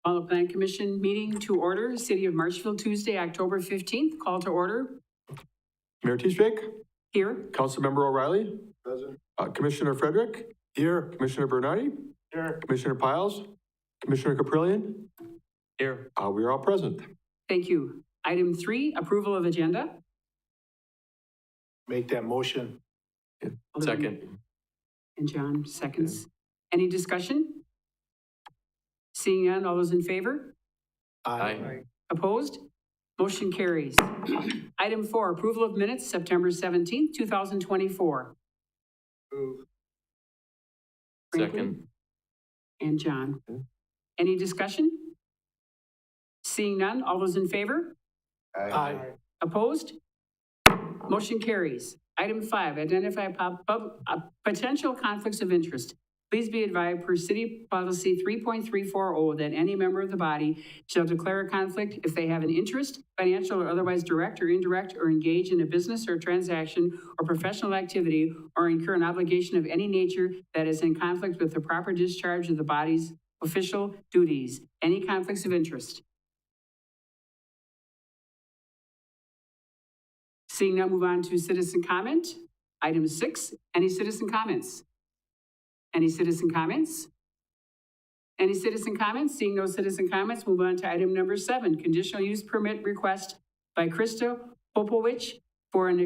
Call the Plan Commission meeting to order, City of Marshfield, Tuesday, October 15th. Call to order. Mayor Teestrake? Here. Councilmember O'Reilly? Present. Commissioner Frederick? Here. Commissioner Bernardi? Here. Commissioner Piles? Commissioner Caprillion? Here. We are all present. Thank you. Item 3, approval of agenda. Make that motion. Second. And John seconds. Any discussion? Seeing none, all those in favor? Aye. Opposed? Motion carries. Item 4, approval of minutes, September 17th, 2024. Move. Franklin and John. Any discussion? Seeing none, all those in favor? Aye. Opposed? Motion carries. Item 5, identify potential conflicts of interest. Please be advised per city policy 3.340 that any member of the body shall declare a conflict if they have an interest, financial or otherwise direct or indirect, or engage in a business or transaction or professional activity, or incur an obligation of any nature that is in conflict with the proper discharge of the body's official duties. Any conflicts of interest? Seeing none, move on to citizen comment. Item 6, any citizen comments? Any citizen comments? Any citizen comments? Seeing no citizen comments, move on to item number 7, conditional use permit request by Krista Popowich for an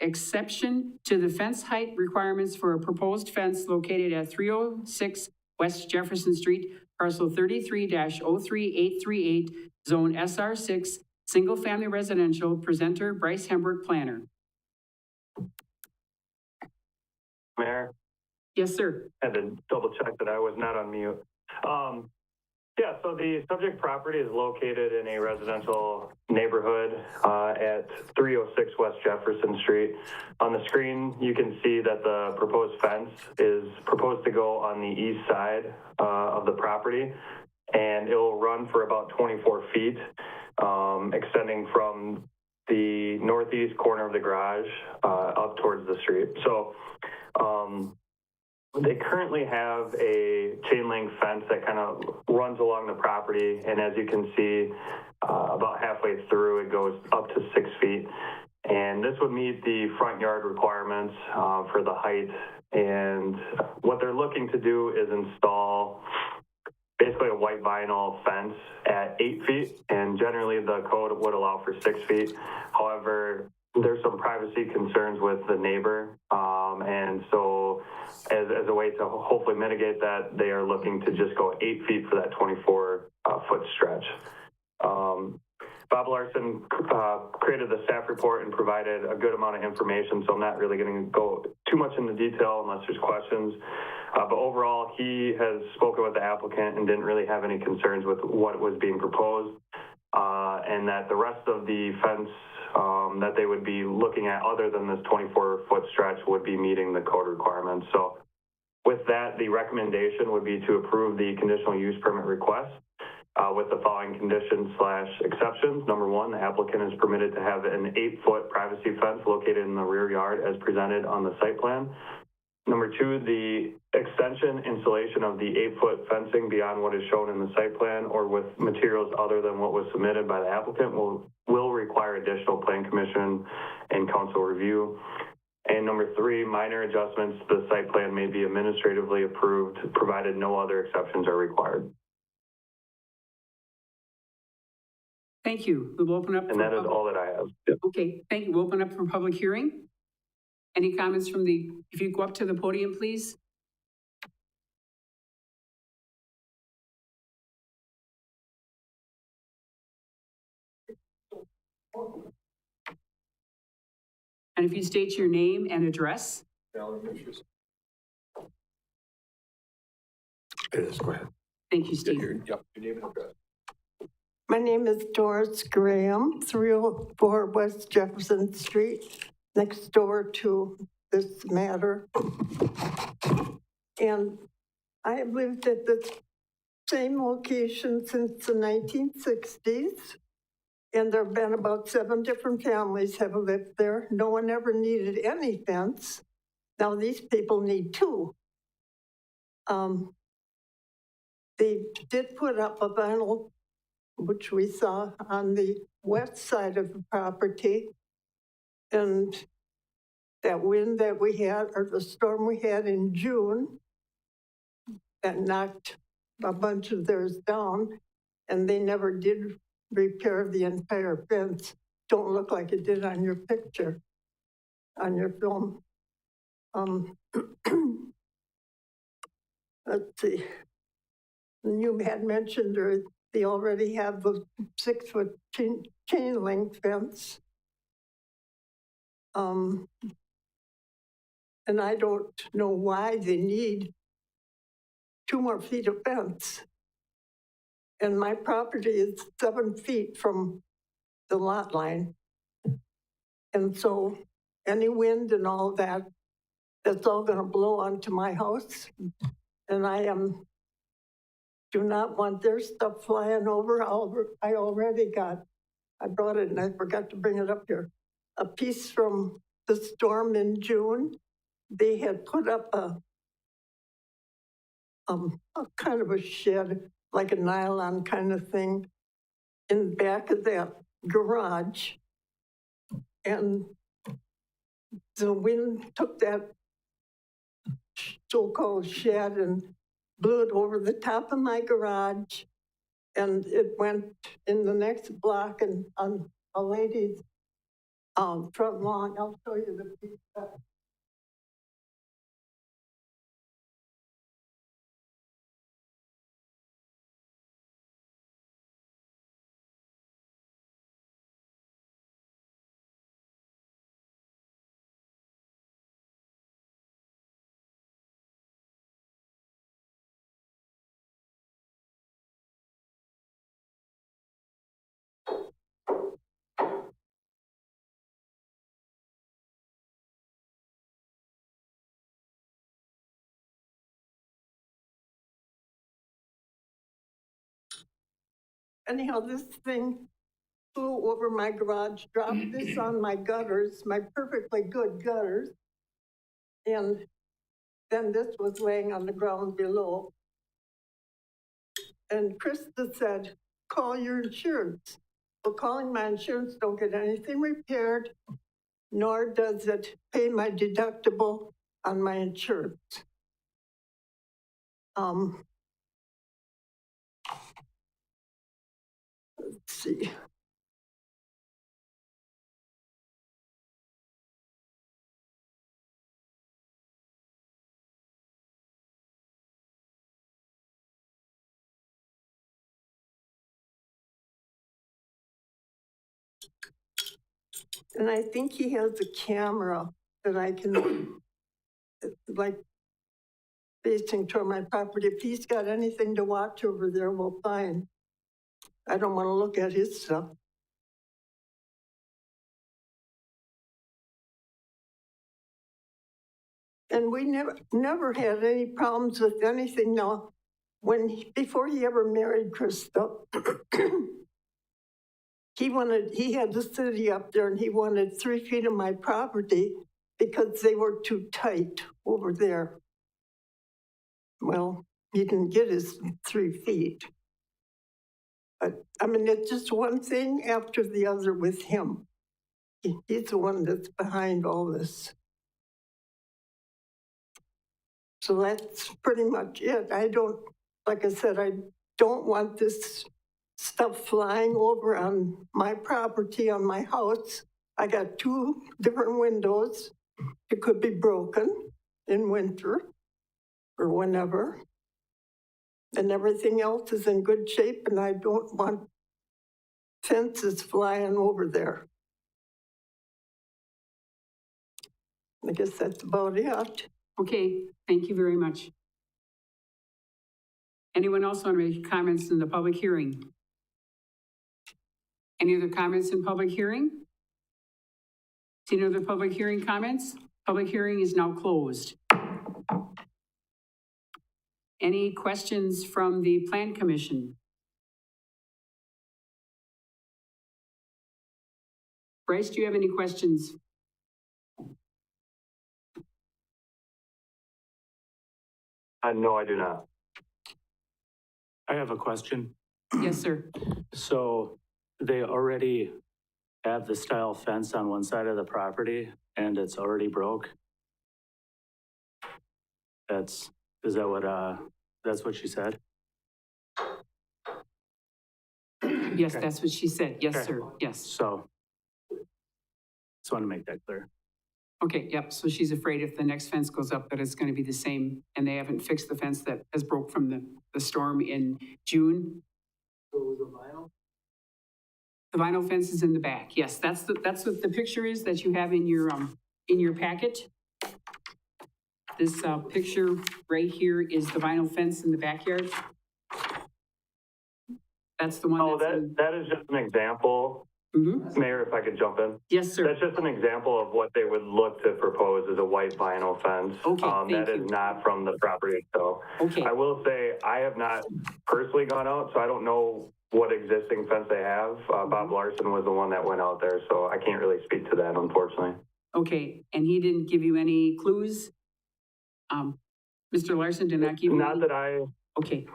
exception to the fence height requirements for a proposed fence located at 306 West Jefferson Street, parcel 33-03838, zone SR6, single-family residential, presenter Bryce Hemberg, planner. Mayor? Yes, sir. Had to double check that I was not on mute. Yeah, so the subject property is located in a residential neighborhood at 306 West Jefferson Street. On the screen, you can see that the proposed fence is proposed to go on the east side of the property, and it will run for about 24 feet, extending from the northeast corner of the garage up towards the street. So they currently have a chain link fence that kind of runs along the property, and as you can see, about halfway through it goes up to 6 feet. And this would meet the front yard requirements for the height. And what they're looking to do is install basically a white vinyl fence at 8 feet, and generally the code would allow for 6 feet. However, there's some privacy concerns with the neighbor, and so as a way to hopefully mitigate that, they are looking to just go 8 feet for that 24-foot stretch. Bob Larson created the staff report and provided a good amount of information, so I'm not really going to go too much into detail unless there's questions. But overall, he has spoken with the applicant and didn't really have any concerns with what was being proposed, and that the rest of the fence that they would be looking at other than this 24-foot stretch would be meeting the code requirements. So with that, the recommendation would be to approve the conditional use permit request with the following conditions/exceptions. Number 1, the applicant is permitted to have an 8-foot privacy fence located in the rear yard as presented on the site plan. Number 2, the extension installation of the 8-foot fencing beyond what is shown in the site plan or with materials other than what was submitted by the applicant will require additional plan commission and council review. And number 3, minor adjustments to the site plan may be administratively approved provided no other exceptions are required. Thank you. We'll open up. And that is all that I have. Yep. Okay, thank you. We'll open up for public hearing. Any comments from if you go up to the podium, please. And if you state your name and address. It is, go ahead. Thank you, Steve. Yep, your name and address. My name is Doris Graham, 304 West Jefferson Street, next door to this matter. And I have lived at the same location since the 1960s. And there have been about 7 different families have lived there. No one ever needed any fence. Now these people need 2. They did put up a vinyl, which we saw on the west side of the property. And that wind that we had, or the storm we had in June, that knocked a bunch of theirs down, and they never did repair the entire fence. Don't look like it did on your picture, on your film. Let's see. You had mentioned they already have the 6-foot chain link fence. And I don't know why they need 2 more feet of fence. And my property is 7 feet from the lot line. And so any wind and all that, that's all gonna blow onto my house. And do not want their stuff flying over. I already got, I brought it and I forgot to bring it up here. A piece from the storm in June. They had put up a kind of a shed, like a nylon kind of thing, in the back of that garage. And the wind took that so-called shed and blew it over the top of my garage. And it went in the next block and on a lady's front lawn. I'll show you the picture. Anyhow, this thing flew over my garage, dropped this on my gutters, my perfectly good gutters. And then this was laying on the ground below. And Krista said, call your insurance. Well, calling my insurance don't get anything repaired, nor does it pay my deductible on my insurance. Let's see. And I think he has a camera that I can, like, facing toward my property. If he's got anything to watch over there, we'll find. I don't want to look at his stuff. And we never had any problems with anything. Now, before he ever married Krista, he had the city up there and he wanted 3 feet of my property because they were too tight over there. Well, he didn't get his 3 feet. But I mean, it's just one thing after the other with him. He's the one that's behind all this. So that's pretty much it. Like I said, I don't want this stuff flying over on my property, on my house. I got 2 different windows. It could be broken in winter or whenever. And everything else is in good shape, and I don't want fences flying over there. I guess that's about it. Okay, thank you very much. Anyone else want to make comments in the public hearing? Any other comments in public hearing? See no other public hearing comments? Public hearing is now closed. Any questions from the Plan Commission? Bryce, do you have any questions? No, I do not. I have a question. Yes, sir. So they already have the style fence on one side of the property and it's already broke? Is that what, that's what she said? Yes, Okay. that's what she said. Yes, Okay. sir. Yes. So, just want to make that clear. Okay, yep. So she's afraid if the next fence goes up, that it's going to be the same, and they haven't fixed the fence that has broke from the storm in June. So it was a vinyl? The vinyl fence is in the back. Yes, that's what the picture is that you have in your packet. This picture right here is the vinyl fence in the backyard. That's the one Oh, that's in. that is just an example. Mhm. Mayor, if I could jump in. Yes, sir. That's just an example of what they would look to propose as a white vinyl fence. Okay, thank That you. is not from the property itself. Okay, I will say, I have not personally gone out, so I don't know what existing fence they have. Bob Larson was the one that went out there, so I can't really speak to that, unfortunately. okay. And he didn't give you any clues? Mr. Larson did not give you Not any? that I Okay,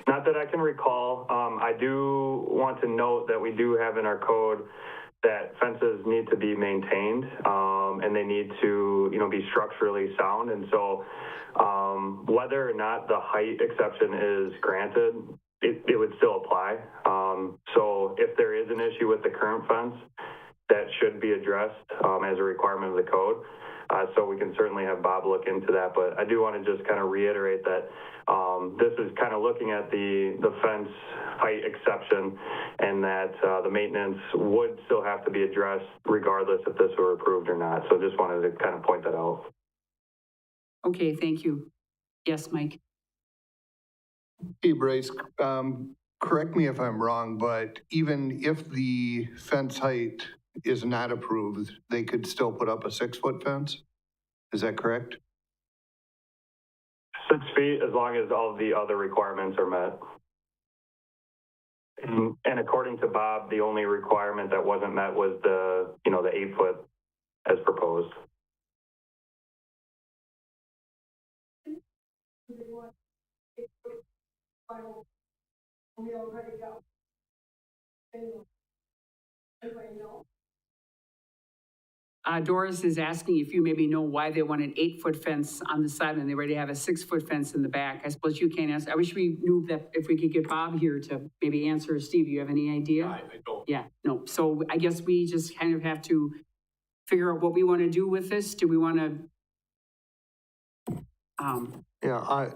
Not that I can recall. I do want to note that we do have in our code that fences need to be maintained, and they need to, be structurally sound. And so, whether or not the height exception is granted, it would still apply. So if there is an issue with the current fence, that should be addressed, as a requirement of the code. So we can certainly have Bob look into that, but I do want to just kind of reiterate that this is kind of looking at the fence height exception, and that the maintenance would still have to be addressed regardless if this were approved or not. So just wanted to kind of point that out. okay, thank you. Yes, Mike? Hey, Bryce, correct me if I'm wrong, but even if the fence height is not approved, they could still put up a 6-foot fence? Is that correct? 6 feet, as long as all the other requirements are met. And according to Bob, the only requirement that wasn't met was the 8 foot as proposed. Doris is asking if you maybe know why they want an 8-foot fence on the side when they already have a 6-foot fence in the back. I suppose you can't answer. I wish we knew that, if we could get Bob here to maybe answer. Steve, you have any idea? I don't. Yeah, no. So I guess we just kind of have to figure out what we want to do with this. Do we want to, Yeah,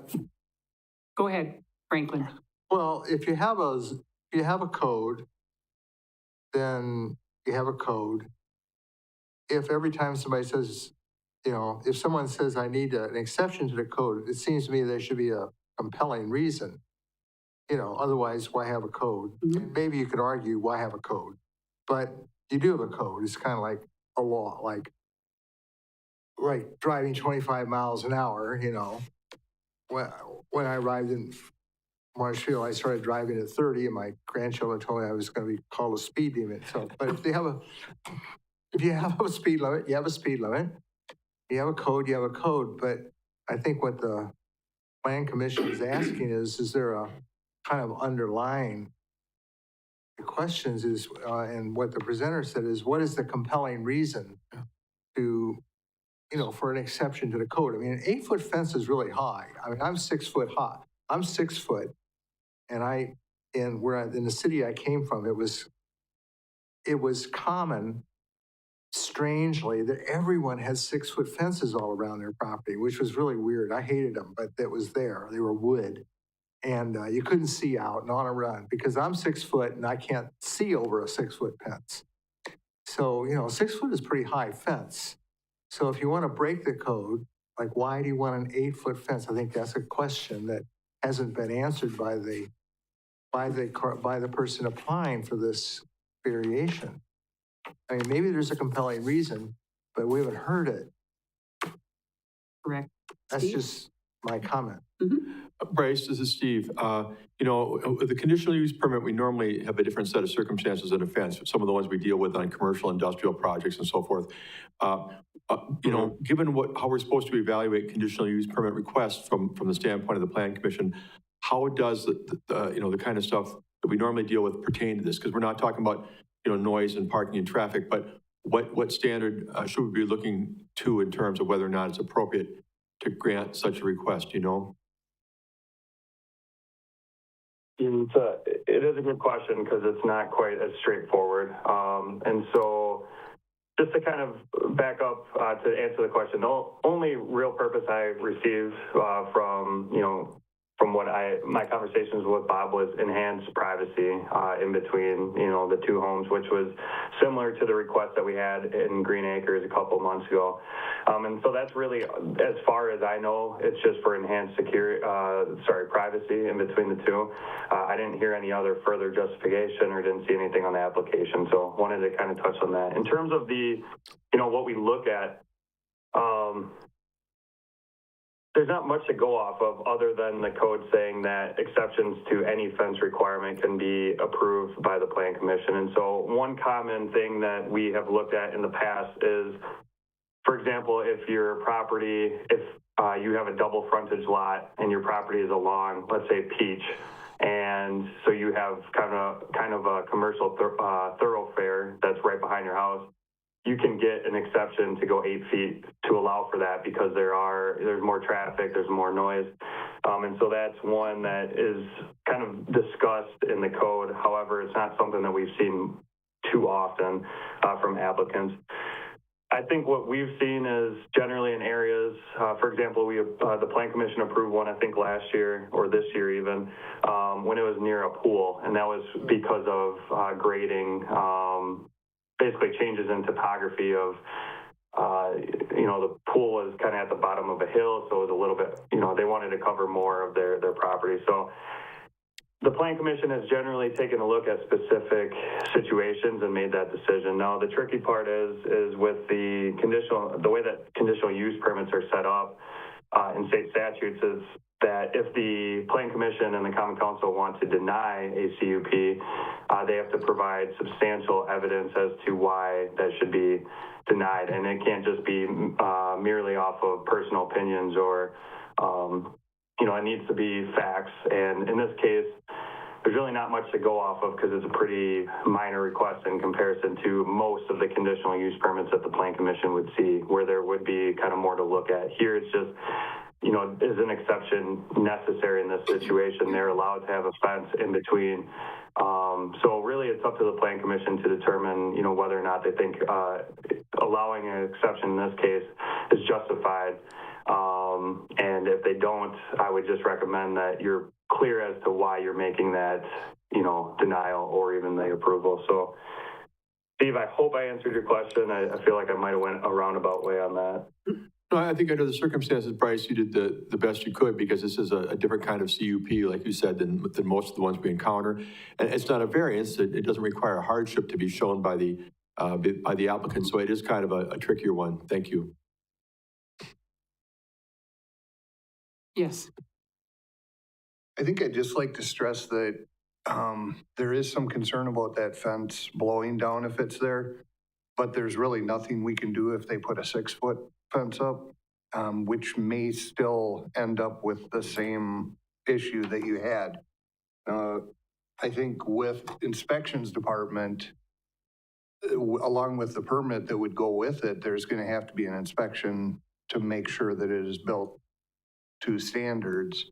go ahead, Franklin. well, if you have a code, then you have a code. If every time somebody says, if someone says I need an exception to the code, it seems to me there should be a compelling reason. Otherwise, why have a code? Mhm. Maybe you could argue, why have a code? But you do have a code. It's kind of like a law, like driving 25 miles an hour, When I arrived in Marshfield, I started driving at 30, and my grandchildren told me I was going to be called a speed demon. So, but if you have a speed limit, you have a speed limit. You have a code, you have a code. But I think what the Plan Commission is asking is there a kind of underlying questions is, and what the presenter said is, what is the compelling reason to, for an exception to the code? I mean, an 8-foot fence is really high. I mean, I'm 6 foot high. I'm 6 foot, and in the city I came from, it was common, strangely, that everyone had 6-foot fences all around their property, which was really weird. I hated them, but it was there. They were wood, and you couldn't see out and on a run, because I'm 6 foot and I can't see over a 6-foot fence. So, 6 foot is pretty high fence. So if you want to break the code, like, why do you want an 8-foot fence? I think that's a question that hasn't been answered by the person applying for this variation. I mean, maybe there's a compelling reason, but we haven't heard it. Correct. That's Steve? just my comment. Bryce, this is Steve. With the conditional use permit, we normally have a different set of circumstances than a fence. Some of the ones we deal with on commercial, industrial projects and so forth. Given how we're supposed to evaluate conditional use permit requests from the standpoint of the Plan Commission, how does the kind of stuff that we normally deal with pertain to this? Because we're not talking about, noise and parking and traffic, but what standard should we be looking to in terms of whether or not it's appropriate to grant such a request, It is a good question because it's not quite as straightforward. And so just to kind of back up to answer the question, the only real purpose I received from what my conversations with Bob was enhanced privacy in between, the two homes, which was similar to the request that we had in Green Acres a couple months ago. And so that's really, as far as I know, it's just for enhanced privacy in between the two. I didn't hear any other further justification or didn't see anything on the application. So wanted to kind of touch on that. In terms of what we look at, there's not much to go off of other than the code saying that exceptions to any fence requirement can be approved by the Plan Commission. And so one common thing that we have looked at in the past is, for example, if you have a double frontage lot and your property is along, let's say, Peach, and so you have kind of a commercial thoroughfare that's right behind your house, you can get an exception to go 8 feet to allow for that because there's more traffic, there's more noise. And so that's one that is kind of discussed in the code. However, it's not something that we've seen too often from applicants. I think what we've seen is generally in areas, for example, the Plan Commission approved one, I think last year or this year even, when it was near a pool. And that was because of grading, basically changes in topography of, the pool was kind of at the bottom of a hill, so it was a little bit, they wanted to cover more of their property. So the Plan Commission has generally taken a look at specific situations and made that decision. Now, the tricky part is with the way that conditional use permits are set up in state statutes is that if the Plan Commission and the Common Council want to deny a CUP, they have to provide substantial evidence as to why that should be denied. And it can't just be merely off of personal opinions or, it needs to be facts. And in this case, there's really not much to go off of because it's a pretty minor request in comparison to most of the conditional use permits that the Plan Commission would see, where there would be kind of more to look at. Here, it's just, is an exception necessary in this situation? They're allowed to have a fence in between. So really, it's up to the Plan Commission to determine, whether or not they think allowing an exception in this case is justified. And if they don't, I would just recommend that you're clear as to why you're making that, denial or even the approval. So, Steve, I hope I answered your question. I feel like I might have went a roundabout way on that. No, I think under the circumstances, Bryce, you did the best you could because this is a different kind of CUP, like you said, than most of the ones we encounter. And it's not a variance. It doesn't require a hardship to be shown by the applicant. So it is kind of a trickier one. Thank you. Yes. I think I'd just like to stress that there is some concern about that fence blowing down if it's there, but there's really nothing we can do if they put a 6-foot fence up, which may still end up with the same issue that you had. I think with inspections department, along with the permit that would go with it, there's going to have to be an inspection to make sure that it is built to standards.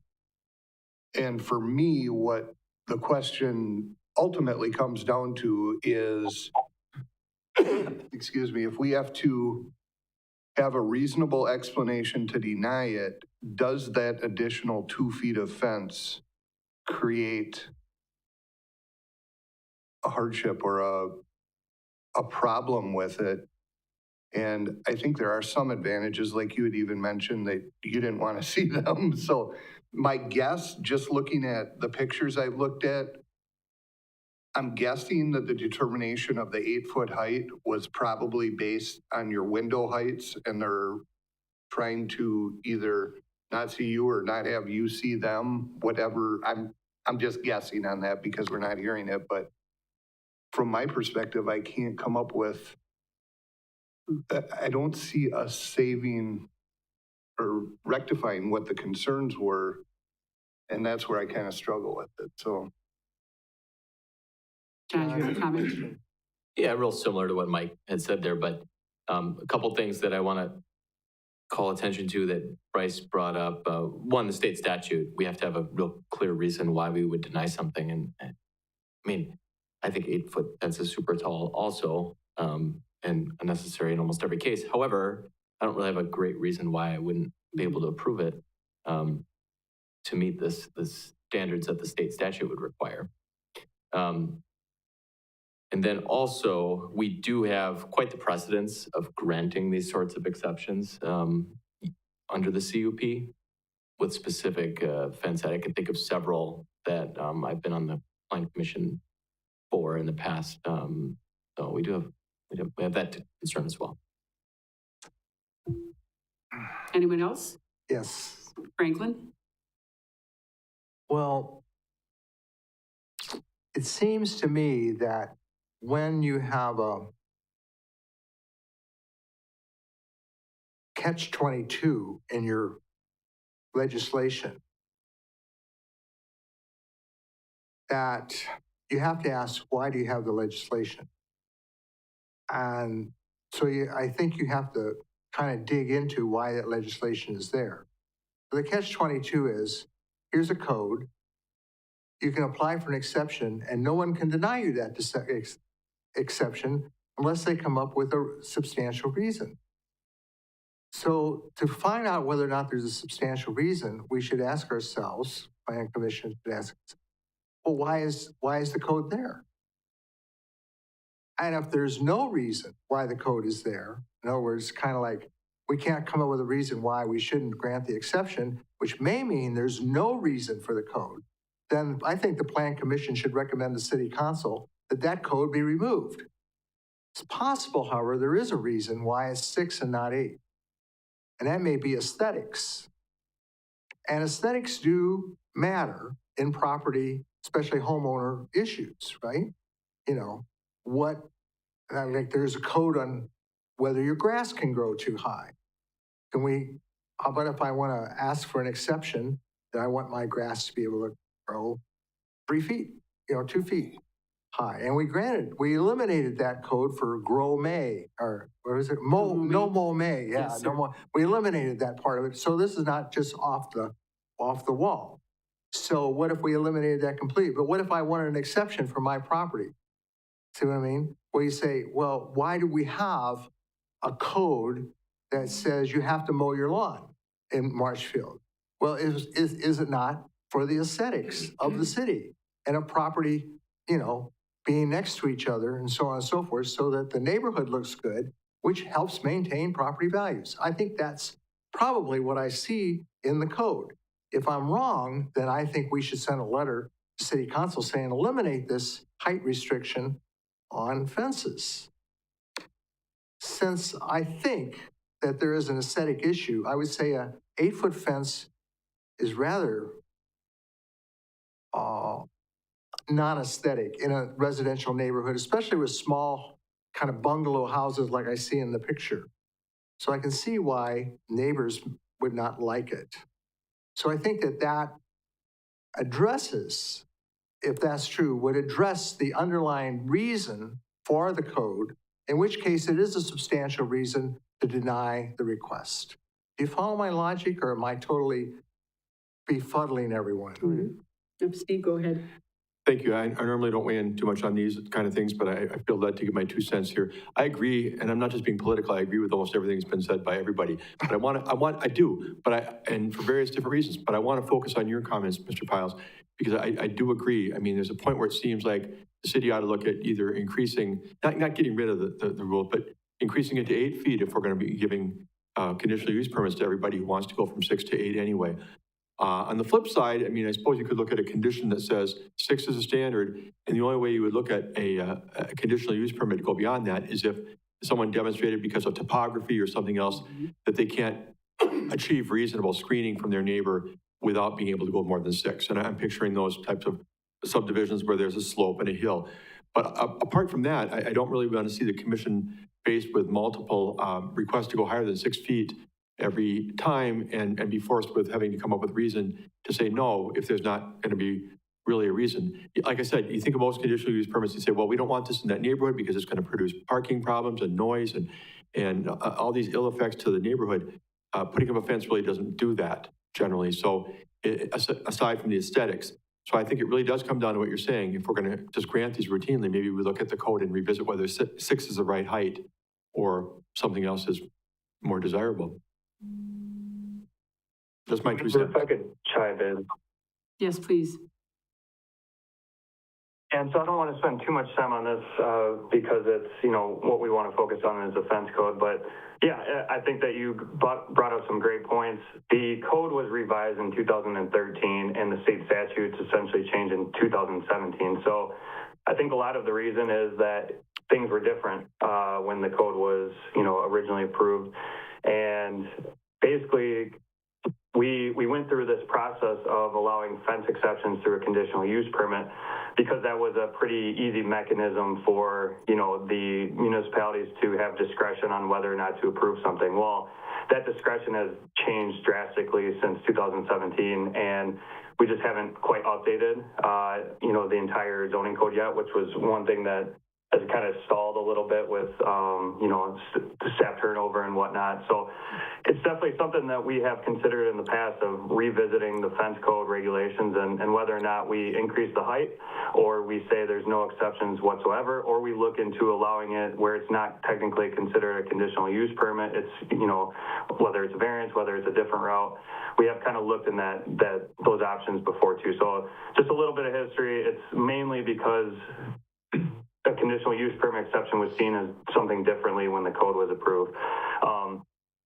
And for me, what the question ultimately comes down to is, excuse me, if we have to have a reasonable explanation to deny it, does that additional 2 feet of fence create a hardship or a problem with it? And I think there are some advantages, like you had even mentioned, that you didn't want to see them. So my guess, just looking at the pictures I've looked at, I'm guessing that the determination of the 8-foot height was probably based on your window heights, and they're trying to either not see you or not have you see them, whatever. I'm just guessing on that because we're not hearing it. But from my perspective, I can't come up with, I don't see us saving or rectifying what the concerns were And that's where I kind of struggle with it, so. John, do you have a comment? Yeah, real similar to what Mike had said there, but a couple things that I want to call attention to that Bryce brought up. One, the state statute. We have to have a real clear reason why we would deny something. And I mean, I think 8-foot fence is super tall also, and unnecessary in almost every case. However, I don't really have a great reason why I wouldn't be able to approve it to meet the standards that the state statute would require. And then also, we do have quite the precedence of granting these sorts of exceptions under the CUP with specific fence. I can think of several that I've been on the Plan Commission for in the past. So we have that concern as well. Anyone else? Yes. Franklin? Well, it seems to me that when you have a catch-22 in your legislation, that you have to ask, why do you have the legislation? And so I think you have to kind of dig into why that legislation is there. The catch-22 is, here's a code, you can apply for an exception, and no one can deny you that exception unless they come up with a substantial reason. So to find out whether or not there's a substantial reason, we should ask ourselves, Plan Commission should ask, well, why is the code there? And if there's no reason why the code is there, in other words, kind of like we can't come up with a reason why we shouldn't grant the exception, which may mean there's no reason for the code, then I think the Plan Commission should recommend to City Council that that code be removed. It's possible, however, there is a reason why it's 6 and not 8. And that may be aesthetics. And aesthetics do matter in property, especially homeowner issues, right? You know, like there's a code on whether your grass can grow too high. How about if I want to ask for an exception that I want my grass to be able to grow 3 feet, 2 feet high? And we eliminated that code for grow may, or what is it? No mow may, yeah, Yes, no more. We eliminated that part of it. So this is not just off the wall. So what if we eliminated that completely? But what if I wanted an exception for my property? See what I mean? Well, you say, well, why do we have a code that says you have to mow your lawn in Marshfield? Well, is it not for the aesthetics of the city and a property, being next to each other and so on and so forth, so that the neighborhood looks good, which helps maintain property values? I think that's probably what I see in the code. If I'm wrong, then I think we should send a letter to City Council saying eliminate this height restriction on fences. Since I think that there is an aesthetic issue, I would say a 8-foot fence is rather non-aesthetic in a residential neighborhood, especially with small kind of bungalow houses like I see in the picture. So I can see why neighbors would not like it. So I think that addresses, if that's true, would address the underlying reason for the code, in which case it is a substantial reason to deny the request. Do you follow my logic, or am I totally befuddling everyone? Mm-hmm. Steve, go ahead. Thank you. I normally don't weigh in too much on these kind of things, but I feel led to give my 2 cents here. I agree, and I'm not just being political, I agree with almost everything that's been said by everybody. But and for various different reasons, but I want to focus on your comments, Mr. Piles, because I do agree. I mean, there's a point where it seems like the city ought to look at either increasing, not getting rid of the rule, but increasing it to 8 feet if we're going to be giving conditional use permits to everybody who wants to go from 6 to 8 anyway. On the flip side, I mean, I suppose you could look at a condition that says 6 is a standard, and the only way you would look at a conditional use permit to go beyond that is if someone demonstrated because of topography or something else that they can't achieve reasonable screening from their neighbor without being able to go more than 6. And I'm picturing those types of subdivisions where there's a slope and a hill. But apart from that, I don't really want to see the commission faced with multiple requests to go higher than 6 feet every time and be forced with having to come up with reason to say no if there's not going to be really a reason. Like I said, you think of most conditional use permits, you say, well, we don't want this in that neighborhood because it's going to produce parking problems and noise and all these ill effects to the neighborhood. Putting up a fence really doesn't do that generally. So aside from the aesthetics. So I think it really does come down to what you're saying. If we're going to just grant these routinely, maybe we look at the code and revisit whether 6 is the right height or something else is more desirable. That's my 2 cents. If I could chime in. Yes, please. And so I don't want to spend too much time on this because it's, what we want to focus on is the fence code. But yeah, I think that you brought up some great points. The code was revised in 2013 and the state statutes essentially changed in 2017. So I think a lot of the reason is that things were different when the code was, originally approved. And basically, we went through this process of allowing fence exceptions through a conditional use permit because that was a pretty easy mechanism for, the municipalities to have discretion on whether or not to approve something. Well, that discretion has changed drastically since 2017, and we just haven't quite updated, the entire zoning code yet, which was one thing that has kind of stalled a little bit with, staff turnover and whatnot. So it's definitely something that we have considered in the past of revisiting the fence code regulations and whether or not we increase the height or we say there's no exceptions whatsoever, or we look into allowing it where it's not technically considered a conditional use permit. It's, whether it's a variance, whether it's a different route. We have kind of looked in those options before too. So just a little bit of history. It's mainly because a conditional use permit exception was seen as something differently when the code was approved.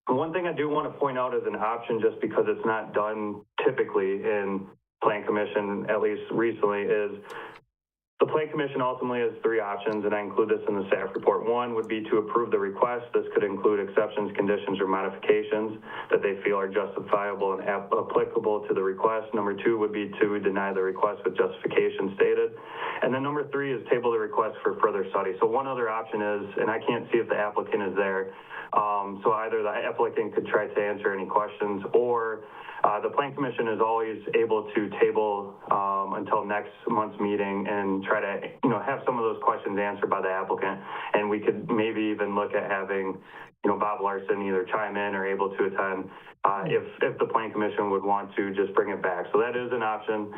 One thing I do want to point out as an option, just because it's not done typically in Plan Commission, at least recently, is the Plan Commission ultimately has 3 options, and I include this in the staff report. 1 would be to approve the request. This could include exceptions, conditions, or modifications that they feel are justifiable and applicable to the request. Number 2 would be to deny the request with justification stated. And then number 3 is table the request for further study. So one other option is, and I can't see if the applicant is there, so either the applicant could try to answer any questions, or the Plan Commission is always able to table until next month's meeting and try to, have some of those questions answered by the applicant. And we could maybe even look at having, Bob Larson either chime in or able to attend if the Plan Commission would want to just bring it back. So that is an option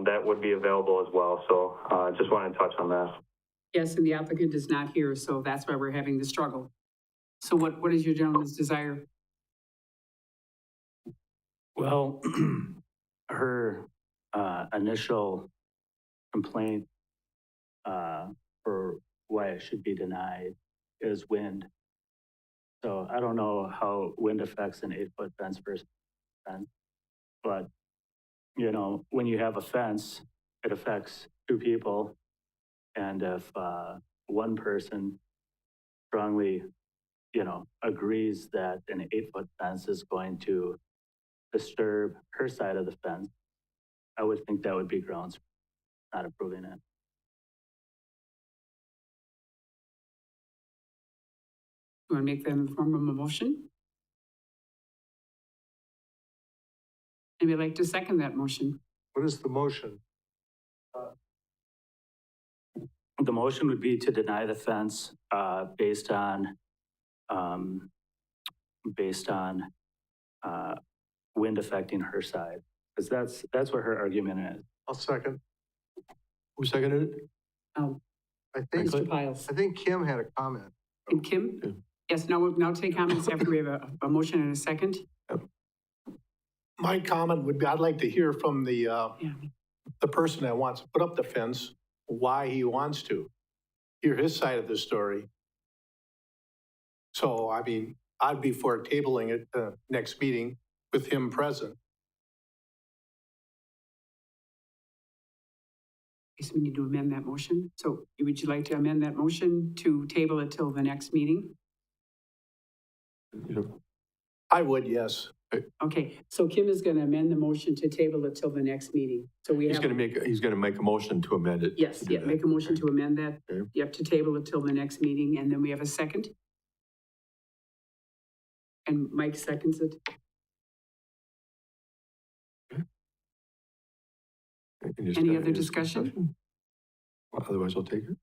that would be available as well. So just wanted to touch on that. Yes, and the applicant is not here, so that's why we're having the struggle. So what is your gentleman's desire? Well, her initial complaint for why it should be denied is wind. So I don't know how wind affects an 8-foot fence versus fence, but when you have a fence, it affects 2 people, and if one person strongly, agrees that an 8-foot fence is going to disturb her side of the fence, I would think that would be grounds for not approving it. You want to make that in the form of a motion? Anybody like to second that motion? What is the motion? The motion would be to deny the fence based on wind affecting her side, because that's what her argument is. I'll second. Who seconded it? Oh, I think, Mr. Piles. I think Kim had a comment. And Kim? Yeah. Yes, now take comments after we have a motion and a second. My comment would be, I'd like to hear from the Yeah. person that wants to put up the fence, why he wants to. Hear his side of the story. So, I'd be for tabling it next meeting with him present. So we need to amend that motion. So would you like to amend that motion to table it till the next meeting? I would, yes. Okay, so Kim is going to amend the motion to table it till the next meeting. So we He's have. going to make a motion to amend it. Yes, to do yeah, that. make a motion to amend that. Okay. You have to table it till the next meeting, and then we have a second. And Mike seconds it. Any other discussion? Otherwise, I'll take it.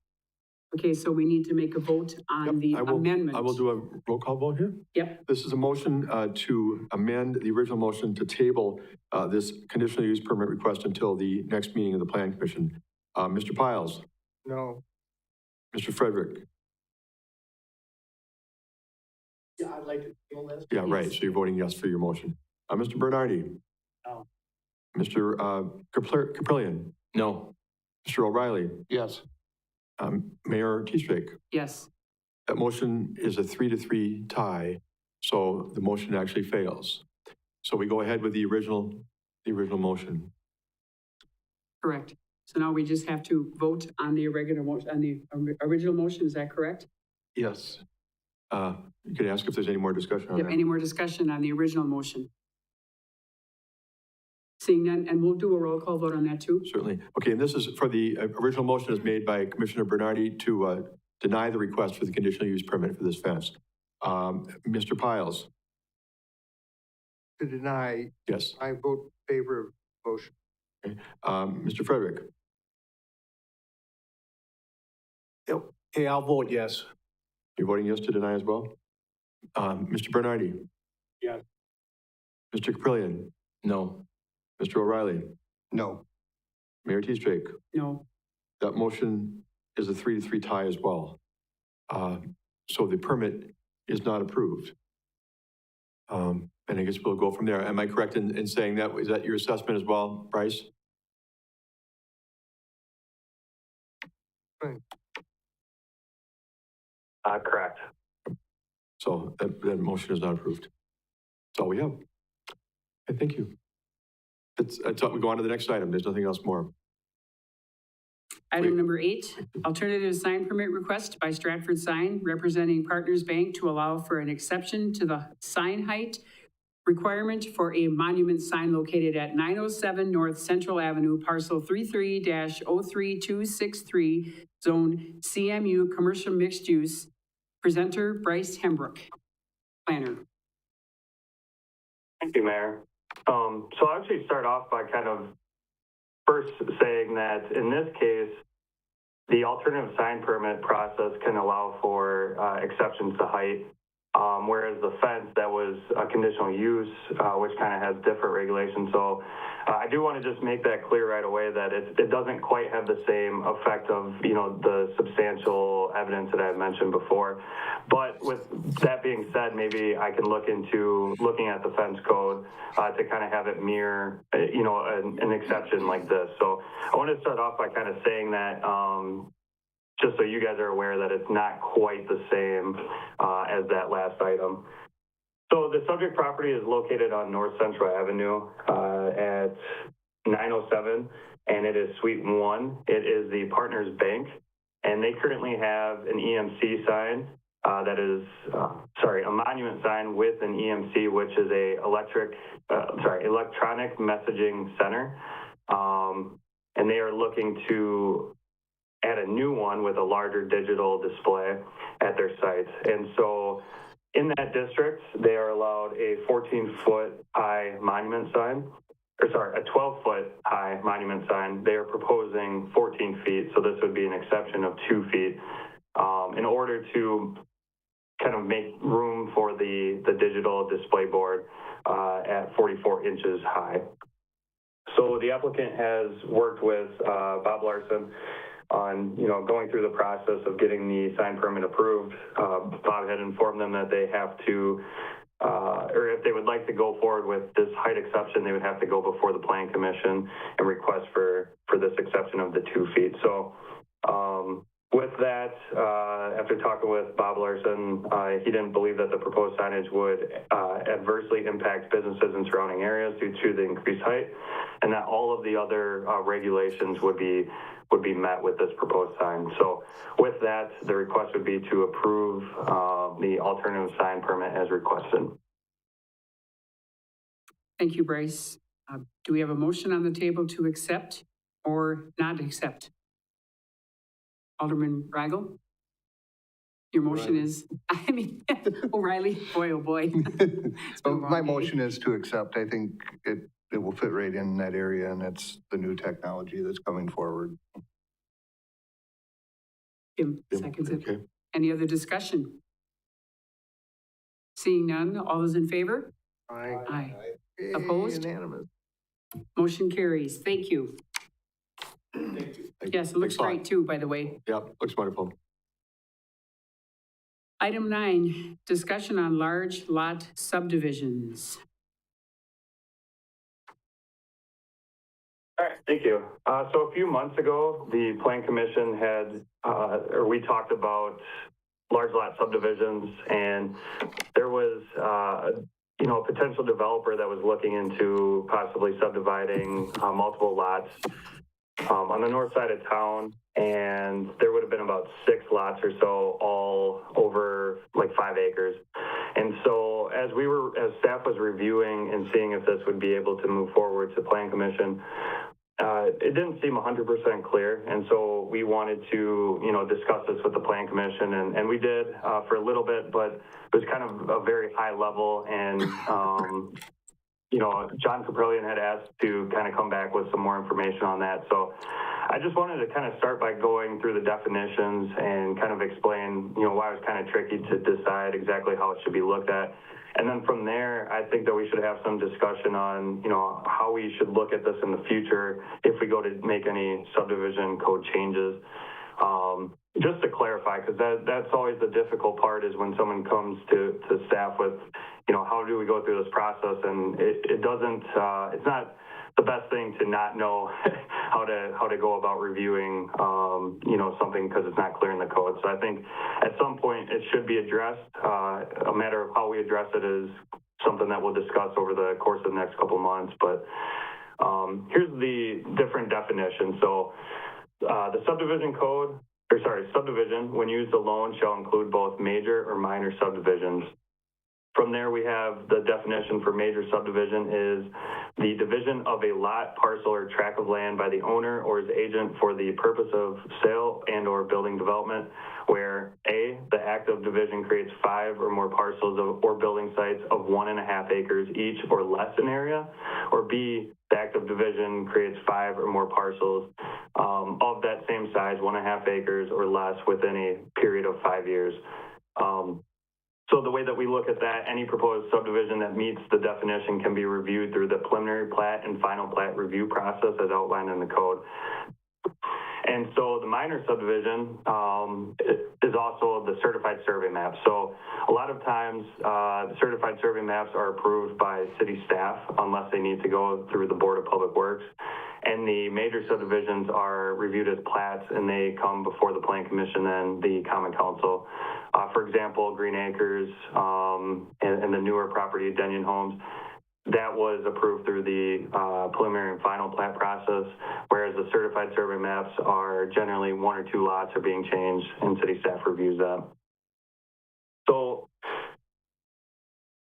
Okay, so we need to make a vote on the amendment. I will do a roll call vote here. Yep, This is a motion to amend the original motion to table this conditional use permit request until the next meeting of the Plan Commission. Mr. Piles, No, Mr. Frederick. Yeah, I'd like to feel this. Yeah, right, so you're voting yes for your motion. Mr. Bernardi? No. Mr. Caprillion? No. Mr. O'Reilly? Yes. Mayor T-Strake? yes. That motion is a 3-3 tie, so the motion actually fails. So we go ahead with the original motion. Correct. So now we just have to vote on the regular motion, on the original motion, is that correct? Yes. You could ask if there's any more discussion on Yep, that. any more discussion on the original motion? Seeing none, and we'll do a roll call vote on that too. Certainly. Okay, and this is for the original motion is made by Commissioner Bernardi to deny the request for the conditional use permit for this fence. Mr. Piles? to deny, Yes. I vote favor of motion. Mr. Frederick? Hey, I'll vote yes. You're voting yes to deny as well? Mr. Bernardi? Yes. Mr. Caprillion? No. Mr. O'Reilly? No. Mayor T-Strake? No, That motion is a 3-3 tie as well. So the permit is not approved. And I guess we'll go from there. Am I correct in saying that? Is that your assessment as well, Bryce? Correct. So that motion is not approved. That's all we have. Okay, thank you. That's all. We go on to the next item. There's nothing else more. item Wait. number 8, alternative sign permit request by Stratford Sign representing Partners Bank to allow for an exception to the sign height requirement for a monument sign located at 907 North Central Avenue, parcel 33-03263, zone CMU, commercial mixed use. Presenter Bryce Hembrook, planner. Thank you, Mayor. So I'll actually start off by kind of first saying that in this case, the alternative sign permit process can allow for exceptions to height, whereas the fence that was a conditional use, which kind of has different regulations. So I do want to just make that clear right away that it doesn't quite have the same effect of, you know, the substantial evidence that I had mentioned before. But with that being said, maybe I can look into looking at the fence code to kind of have it mirror, you know, an exception like this. So I want to start off by kind of saying that just so you guys are aware that it's not quite the same as that last item. So the subject property is located on North Central Avenue at 907, and it is Suite 1. It is the Partners Bank, and they currently have an EMC sign that is, a monument sign with an EMC, which is a electronic messaging center. And they are looking to add a new one with a larger digital display at their site. And so in that district, they are allowed a 14-foot high monument sign, a 12-foot high monument sign. They are proposing 14 feet, so this would be an exception of 2 feet in order to kind of make room for the digital display board at 44 inches high. So the applicant has worked with Bob Larson on, you know, going through the process of getting the sign permit approved. Bob had informed them that they have to, or if they would like to go forward with this height exception, they would have to go before the Plan Commission and request for this exception of the 2 feet. So with that, after talking with Bob Larson, he didn't believe that the proposed signage would adversely impact businesses in surrounding areas due to the increased height, and that all of the other regulations would be met with this proposed sign. So with that, the request would be to approve the alternative sign permit as requested. Thank you, Bryce. Do we have a motion on the table to accept or not accept? Alderman Weigel? Your motion is, I mean, O'Reilly, boy, oh boy. It's been a long My day. motion is to accept. I think it will fit right in that area, and it's the new technology that's coming forward. Kim seconds it. Okay. Any other discussion? Seeing none, all those in favor? Aye. Opposed? Unanimous. Motion carries. Thank you. Yes, it looks Thanks a lot. great too, by the way. Yep, looks wonderful. Item 9, discussion on large lot subdivisions. All right, thank you. So a few months ago, the Plan Commission we talked about large lot subdivisions, and there was, a potential developer that was looking into possibly subdividing multiple lots on the north side of town, and there would have been about 6 lots or so, all over like 5 acres. And so as staff was reviewing and seeing if this would be able to move forward to Plan Commission, it didn't seem 100% clear, and so we wanted to, discuss this with the Plan Commission, and we did for a little bit, but it was kind of a very high level, and John Caprillion had asked to kind of come back with some more information on that. So I just wanted to kind of start by going through the definitions and kind of explain, why it was kind of tricky to decide exactly how it should be looked at. And then from there, I think that we should have some discussion on, how we should look at this in the future if we go to make any subdivision code changes. Just to clarify, because that's always the difficult part, is when someone comes to staff with, how do we go through this process? And it doesn't, it's not the best thing to not know how to go about reviewing, something because it's not clear in the code. So I think at some point it should be addressed. A matter of how we address it is something that we'll discuss over the course of the next couple of months. But here's the different definitions. So the subdivision, when used alone, shall include both major or minor subdivisions. From there, we have the definition for major subdivision is the division of a lot, parcel, or tract of land by the owner or his agent for the purpose of sale and or building development, where A, the act of division creates 5 or more parcels or building sites of 1.5 acres each or less in area, or B, the act of division creates 5 or more parcels of that same size, 1.5 acres or less within a period of 5 years. So the way that we look at that, any proposed subdivision that meets the definition can be reviewed through the preliminary plat and final plat review process as outlined in the code. And so the minor subdivision is also the certified survey map. So a lot of times the certified survey maps are approved by city staff unless they need to go through the Board of Public Works. And the major subdivisions are reviewed as plats, and they come before the Plan Commission and the Common Council. For example, Green Acres and the newer property, Denyon Homes, that was approved through the preliminary and final plat process, whereas the certified survey maps are generally 1 or 2 lots are being changed, and city staff reviews that. So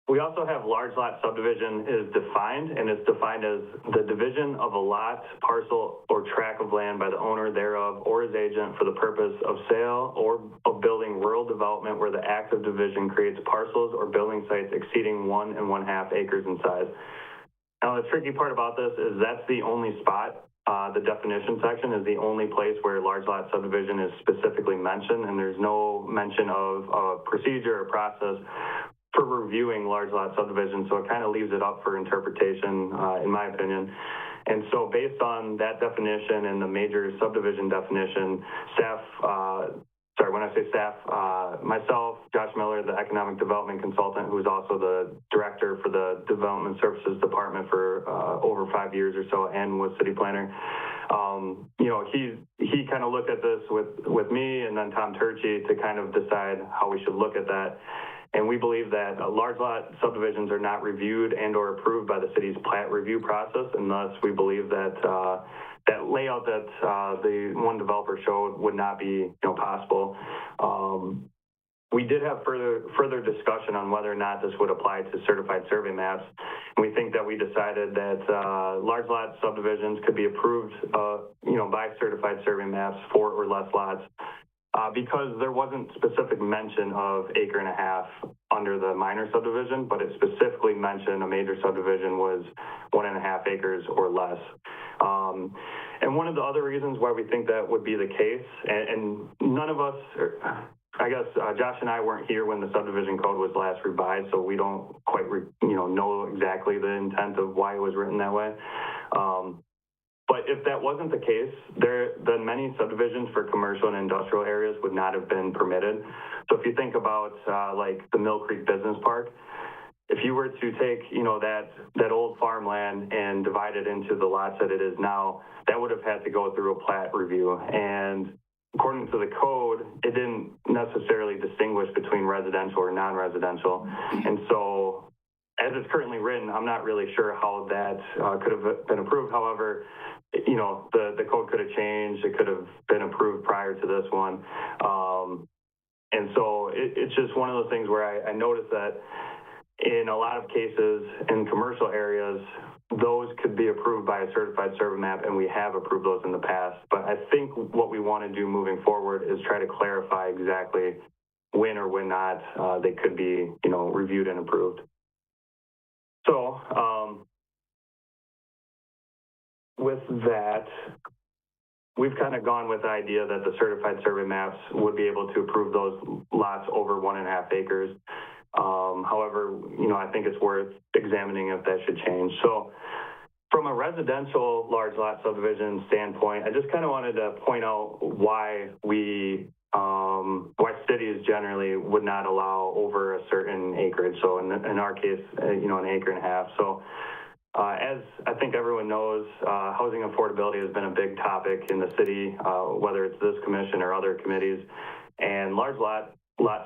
we also have large lot subdivision is defined, and it's defined as the division of a lot, parcel, or tract of land by the owner thereof or his agent for the purpose of sale or of building rural development where the act of division creates parcels or building sites exceeding 1.5 acres in size. Now, the tricky part about this is that's the only spot. The definition section is the only place where large lot subdivision is specifically mentioned, and there's no mention of a procedure or process for reviewing large lot subdivisions, so it kind of leaves it up for interpretation, in my opinion. And so based on that definition and the major subdivision definition, when I say staff, myself, Josh Miller, the Economic Development Consultant, who is also the Director for the Development Services Department for over 5 years or so, and was City Planner, he kind of looked at this with me and then Tom Turchi to kind of decide how we should look at that. And we believe that large lot subdivisions are not reviewed and or approved by the city's plat review process, and thus we believe that that layout that the one developer showed would not be possible. We did have further discussion on whether or not this would apply to certified survey maps. And we think that we decided that large lot subdivisions could be approved by certified survey maps for or less lots. because there wasn't specific mention of acre and a half under the minor subdivision, but it specifically mentioned a major subdivision was 1.5 acres or less. And one of the other reasons why we think that would be the case, and none of us, I guess Josh and I weren't here when the subdivision code was last revised, so we don't quite know exactly the intent of why it was written that way. But if that wasn't the case, then many subdivisions for commercial and industrial areas would not have been permitted. So if you think about like the Mill Creek Business Park, if you were to take, that old farmland and divide it into the lots that it is now, that would have had to go through a plat review. And according to the code, it didn't necessarily distinguish between residential or non-residential. And so as it's currently written, I'm not really sure how that could have been approved. However, the code could have changed. It could have been approved prior to this one. And so it's just one of those things where I noticed that in a lot of cases in commercial areas, those could be approved by a certified survey map, and we have approved those in the past. But I think what we want to do moving forward is try to clarify exactly when or when not they could be, reviewed and approved. So with that, we've kind of gone with the idea that the certified survey maps would be able to approve those lots over 1.5 acres. However, I think it's worth examining if that should change. So from a residential large lot subdivision standpoint, I just kind of wanted to point out why cities generally would not allow over a certain acreage. So in our case, an acre and a half. So as I think everyone knows, housing affordability has been a big topic in the city, whether it's this commission or other committees. And large lot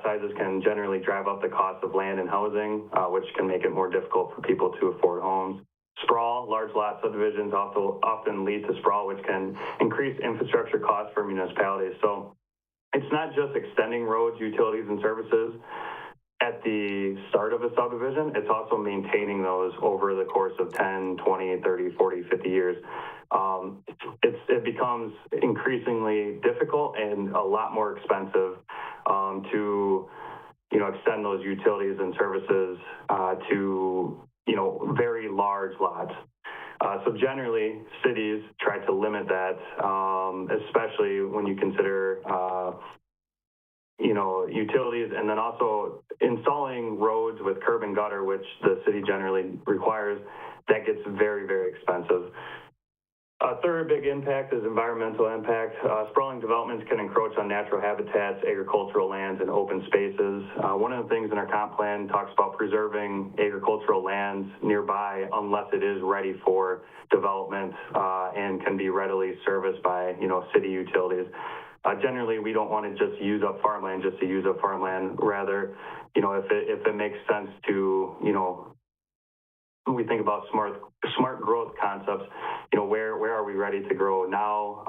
sizes can generally drive up the cost of land and housing, which can make it more difficult for people to afford homes. Sprawl, large lot subdivisions also often lead to sprawl, which can increase infrastructure costs for municipalities. So it's not just extending roads, utilities, and services at the start of a subdivision, it's also maintaining those over the course of 10, 20, 30, 40, 50 years. It becomes increasingly difficult and a lot more expensive to, extend those utilities and services to, very large lots. So generally, cities try to limit that, especially when you consider, utilities, and then also installing roads with curb and gutter, which the city generally requires. That gets very, very expensive. A third big impact is environmental impact. Sprawling developments can encroach on natural habitats, agricultural lands, and open spaces. One of the things in our comp plan talks about preserving agricultural lands nearby unless it is ready for development and can be readily serviced by, city utilities. Generally, we don't want to just use up farmland just to use up farmland. Rather, if it makes sense to, when we think about smart growth concepts, where are we ready to grow now,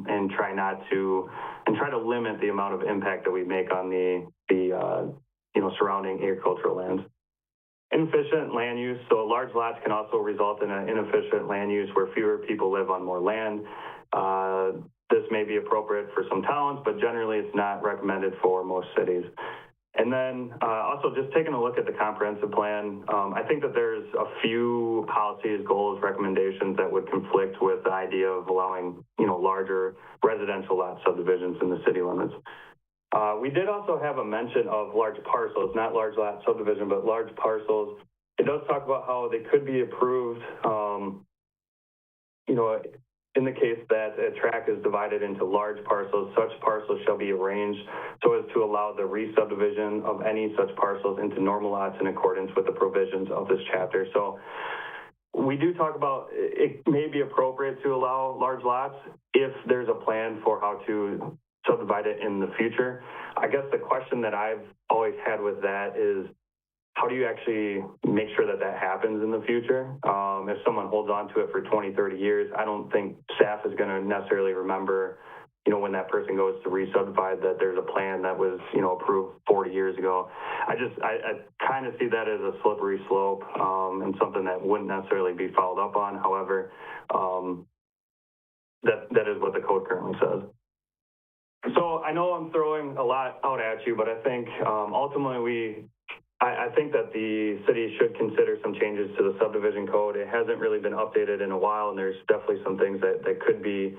and try to limit the amount of impact that we make on the surrounding agricultural lands. Inefficient land use. So large lots can also result in an inefficient land use where fewer people live on more land. This may be appropriate for some towns, but generally it's not recommended for most cities. And then also just taking a look at the comprehensive plan, I think that there's a few policies, goals, recommendations that would conflict with the idea of allowing, larger residential lot subdivisions in the city limits. We did also have a mention of large parcels, not large lot subdivision, but large parcels. It does talk about how they could be approved, in the case that a tract is divided into large parcels, such parcels shall be arranged so as to allow the re-subdivision of any such parcels into normal lots in accordance with the provisions of this chapter. So we do talk about it may be appropriate to allow large lots if there's a plan for how to subdivide it in the future. I guess the question that I've always had with that is, how do you actually make sure that that happens in the future? If someone holds on to it for 20, 30 years, I don't think staff is going to necessarily remember, when that person goes to re-subdivide, that there's a plan that was, approved 40 years ago. I kind of see that as a slippery slope and something that wouldn't necessarily be followed up on. However, that is what the code currently says. So I know I'm throwing a lot out at you, but I think ultimately I think that the city should consider some changes to the subdivision code. It hasn't really been updated in a while, and there's definitely some things that could be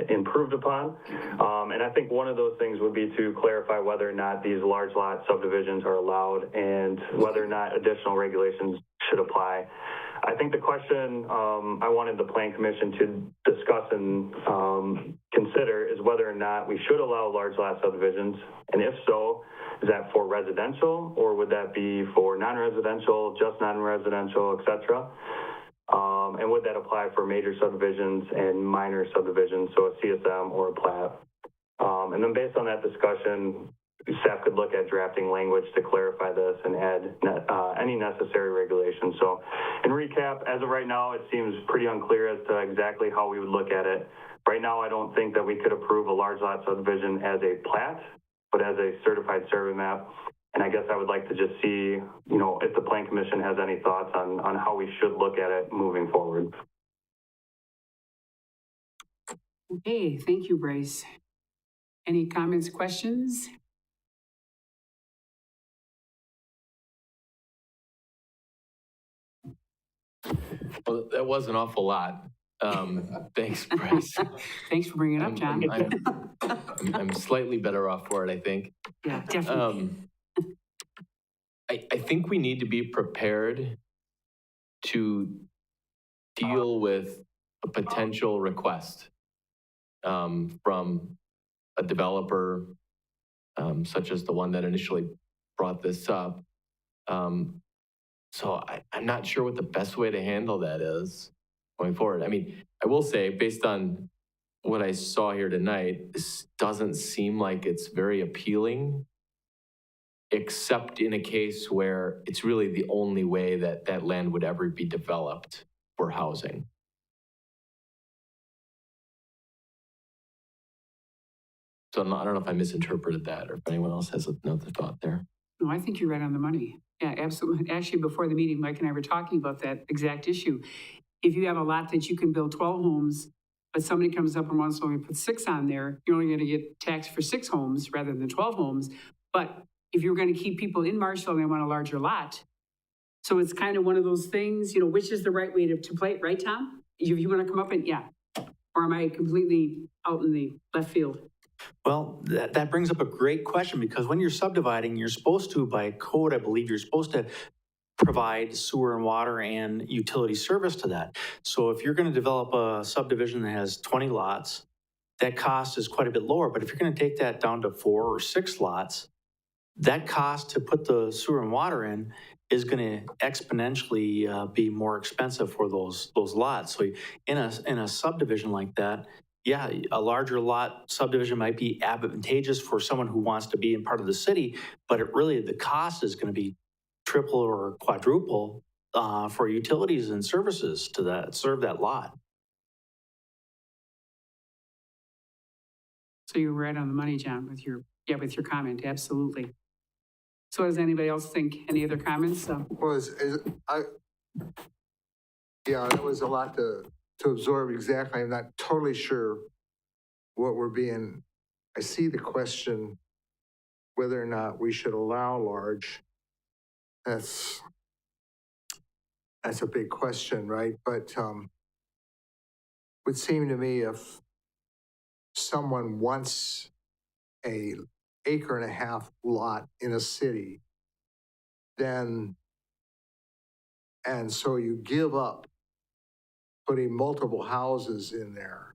improved upon. And I think one of those things would be to clarify whether or not these large lot subdivisions are allowed and whether or not additional regulations should apply. I think the question I wanted the Plan Commission to discuss and consider is whether or not we should allow large lot subdivisions, and if so, is that for residential, or would that be for non-residential, just non-residential, et cetera? And would that apply for major subdivisions and minor subdivisions, so a CSM or a plat? And then based on that discussion, staff could look at drafting language to clarify this and add any necessary regulations. So in recap, as of right now, it seems pretty unclear as to exactly how we would look at it. Right now, I don't think that we could approve a large lot subdivision as a plat, but as a certified survey map. And I guess I would like to just see, if the Plan Commission has any thoughts on how we should look at it moving forward. Okay, thank you, Bryce. Any comments, questions? Well, that was an awful lot. Thanks, Bryce. Thanks for bringing it up, John. I'm slightly better off for it, I think. Yeah, definitely. I think we need to be prepared to deal with a potential request from a developer such as the one that initially brought this up. So I'm not sure what the best way to handle that is going forward. I mean, I will say, based on what I saw here tonight, this doesn't seem like it's very appealing, except in a case where it's really the only way that that land would ever be developed for housing. So I don't know if I misinterpreted that or if anyone else has another thought there. No, I think you're right on the money. Yeah, absolutely. Actually, before the meeting, Mike and I were talking about that exact issue. If you have a lot that you can build 12 homes, but somebody comes up and wants to only put 6 on there, you're only going to get taxed for 6 homes rather than 12 homes. But if you're going to keep people in Marshfield and they want a larger lot, so it's kind of one of those things, which is the right way to play it, right, Tom? You want to come up and, yeah. Or am I completely out in the left field? Well, that brings up a great question, because when you're subdividing, you're supposed to, by code, I believe, you're supposed to provide sewer and water and utility service to that. So if you're going to develop a subdivision that has 20 lots, that cost is quite a bit lower. But if you're going to take that down to 4 or 6 lots, that cost to put the sewer and water in is going to exponentially be more expensive for those lots. So in a subdivision like that, yeah, a larger lot subdivision might be advantageous for someone who wants to be in part of the city, but the cost is going to be triple or quadruple for utilities and services to serve that lot. So you're right on the money, John, with your comment, absolutely. So does anybody else think? Any other comments? That was a lot to absorb exactly. I'm not totally sure what I see the question whether or not we should allow large. That's a big question, right? But would seem to me if someone wants a 1.5 acre lot in a city, and so you give up putting multiple houses in there,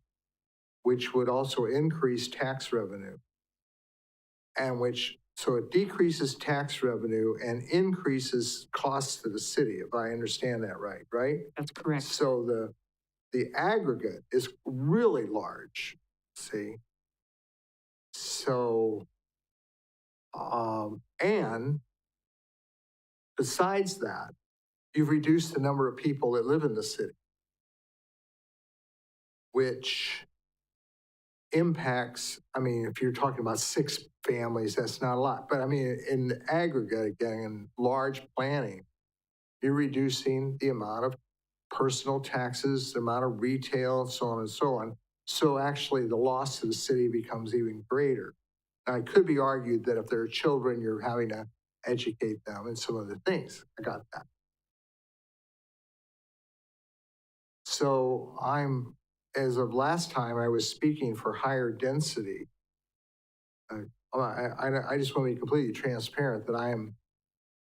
which would also increase tax revenue, so it decreases tax revenue and increases costs to the city, if I understand that right? That's correct. So the aggregate is really large, see? So, and besides that, you've reduced the number of people that live in the city, which impacts, if you're talking about 6 families, that's not a lot. But in the aggregate, again, in large planning, you're reducing the amount of personal taxes, the amount of retail, so on and so on. So actually, the loss to the city becomes even greater. Now, it could be argued that if there are children, you're having to educate them and some other things. I got that. So as of last time, I was speaking for higher density. I just want to be completely transparent that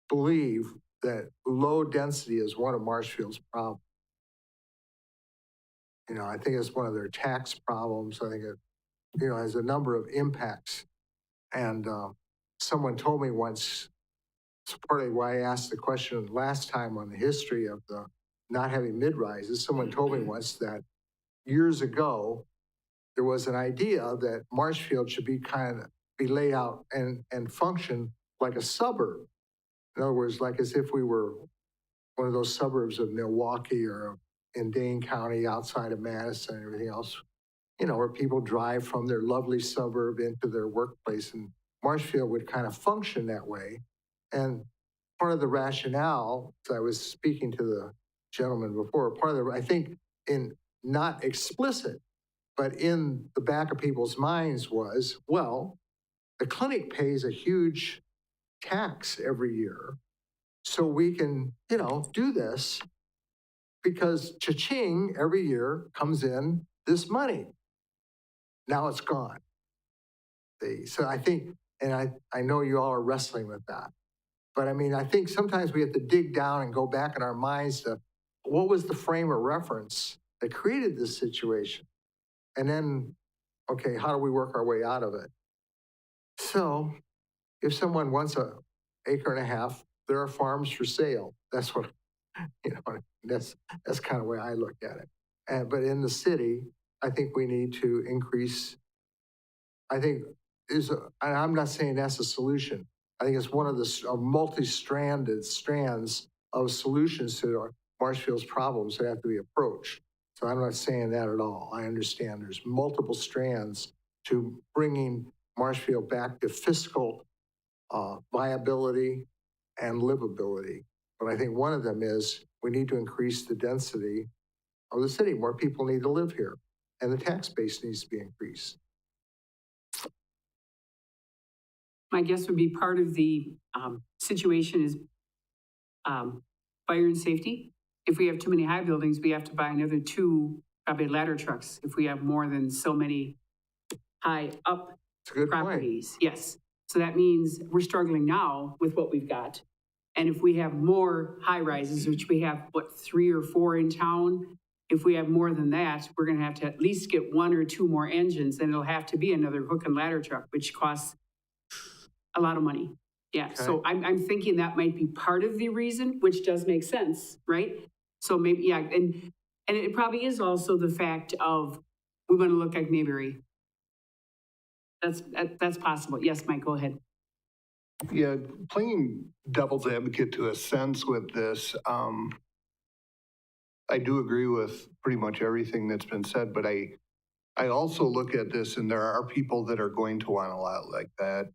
believe that low density is one of Marshfield's problems. You know, I think it's one of their tax problems. I think it, has a number of impacts. And someone told me once, it's partly why I asked the question last time on the history of the not having mid-rises. Someone told me once that years ago, there was an idea that Marshfield should be laid out and function like a suburb. In other words, like as if we were one of those suburbs of Milwaukee or in Dane County outside of Madison and everything else, where people drive from their lovely suburb into their workplace. And Marshfield would kind of function that way. And part of the rationale, as I was speaking to the gentleman before, I think in not explicit, but in the back of people's minds was, well, the clinic pays a huge tax every year. So we can, do this because cha-ching every year comes in this money. Now it's gone. So I think, and I know you all are wrestling with that, but I mean, I think sometimes we have to dig down and go back in our minds to what was the frame of reference that created this situation? And then, okay, how do we work our way out of it? So if someone wants an acre and a half, there are farms for sale. That's what, that's kind of the way I look at it. But in the city, I think we need to increase, and I'm not saying that's a solution. I think it's one of the multi-stranded strands of solutions to Marshfield's problems that have to be approached. So I'm not saying that at all. I understand there's multiple strands to bringing Marshfield back to fiscal viability and livability. But I think one of them is we need to increase the density of the city. More people need to live here, and the tax base needs to be increased. My guess would be part of the situation is fire and safety. If we have too many high buildings, we have to buy another 2 probably ladder trucks if we have more than so many high up properties. Point. Yes. So that means we're struggling now with what we've got. And if we have more high rises, which we have, 3 or 4 in town, if we have more than that, we're going to have to at least get 1 or 2 more engines, and it'll have to be another hook and ladder truck, which costs a lot of money. Yeah. Okay. So I'm thinking that might be part of the reason, which does make sense, right? So maybe, yeah. And it probably is also the fact of we want to look like Mayberry. That's possible. Yes, Mike, go ahead. Yeah, playing devil's advocate to a sense with this, I do agree with pretty much everything that's been said, but I also look at this and there are people that are going to want a lot like that,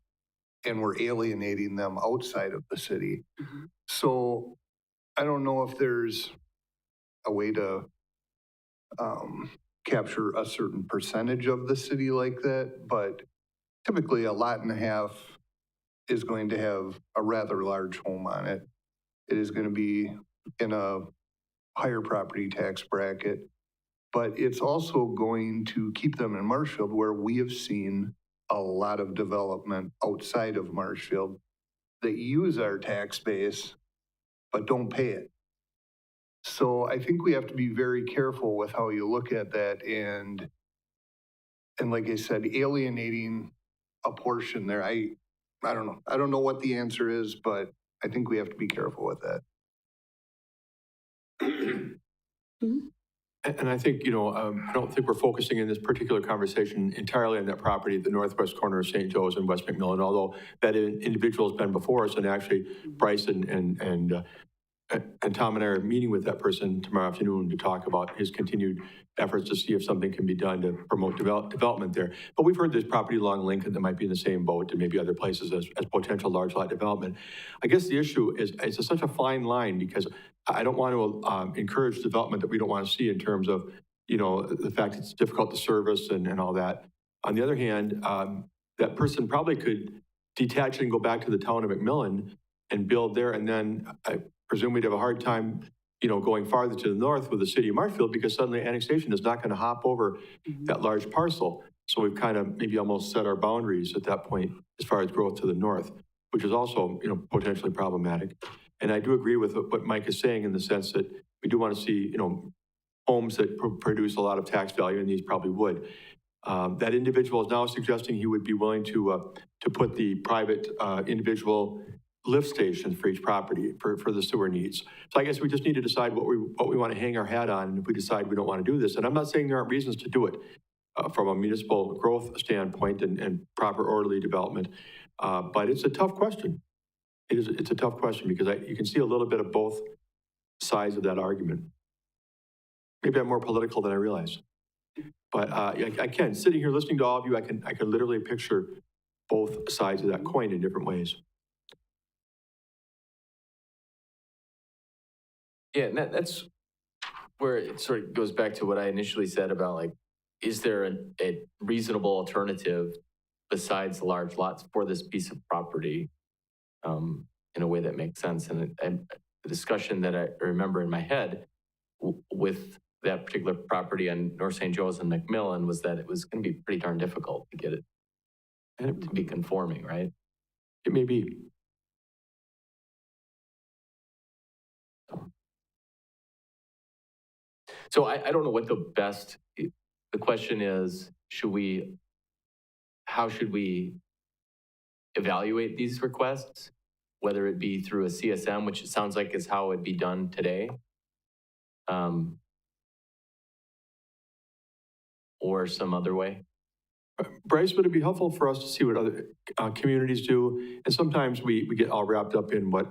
and we're alienating them outside of the city. Mm-hmm. So I don't know if there's a way to capture a certain percentage of the city like that, but typically a lot and a half is going to have a rather large home on it. It is going to be in a higher property tax bracket, but it's also going to keep them in Marshfield, where we have seen a lot of development outside of Marshfield that use our tax base but don't pay it. So I think we have to be very careful with how you look at that, and like I said, alienating a portion there. I don't know. I don't know what the answer is, but I think we have to be careful with that. Mm-hmm. And I think, I don't think we're focusing in this particular conversation entirely on that property at the northwest corner of St. Joe's and West McMillan, although that individual has been before us, and actually Bryce and Tom and I are meeting with that person tomorrow afternoon to talk about his continued efforts to see if something can be done to promote development there. But we've heard there's property along Lincoln that might be in the same boat, and maybe other places as potential large lot development. I guess the issue is it's such a fine line, because I don't want to encourage development that we don't want to see in terms of, you know, the fact it's difficult to service and all that. On the other hand, that person probably could detach and go back to the town of McMillan and build there, and then I presume we'd have a hard time, you know, going farther to the north with the city of Marshfield, because suddenly annexation is not going to hop over that large parcel. So we've kind of maybe almost set our boundaries at that point as far as growth to the north, which is also, you know, potentially problematic. And I do agree with what Mike is saying in the sense that we do want to see, you know, homes that produce a lot of tax value, and these probably would. That individual is now suggesting he would be willing to put the private individual lift stations for each property for the sewer needs. So I guess we just need to decide what we want to hang our hat on, and if we decide we don't want to do this. And I'm not saying there aren't reasons to do it from a municipal growth standpoint and proper orderly development, but it's a tough question. It's a tough question because you can see a little bit of both sides of that argument. Maybe I'm more political than I realize. But I can, sitting here listening to all of you, I can literally picture both sides of that coin in different ways. Yeah, and that's where it sort of goes back to what I initially said about, like, is there a reasonable alternative besides large lots for this piece of property in a way that makes sense? And the discussion that I remember in my head with that particular property on North St. Joe's and McMillan was that it was going to be pretty darn difficult to get it to be conforming, right? It may be. So I don't know what the best, the question is, how should we evaluate these requests? Whether it be through a CSM, which it sounds like is how it'd be done today. Or some other way? Bryce, would it be helpful for us to see what other communities do? And sometimes we get all wrapped up in what,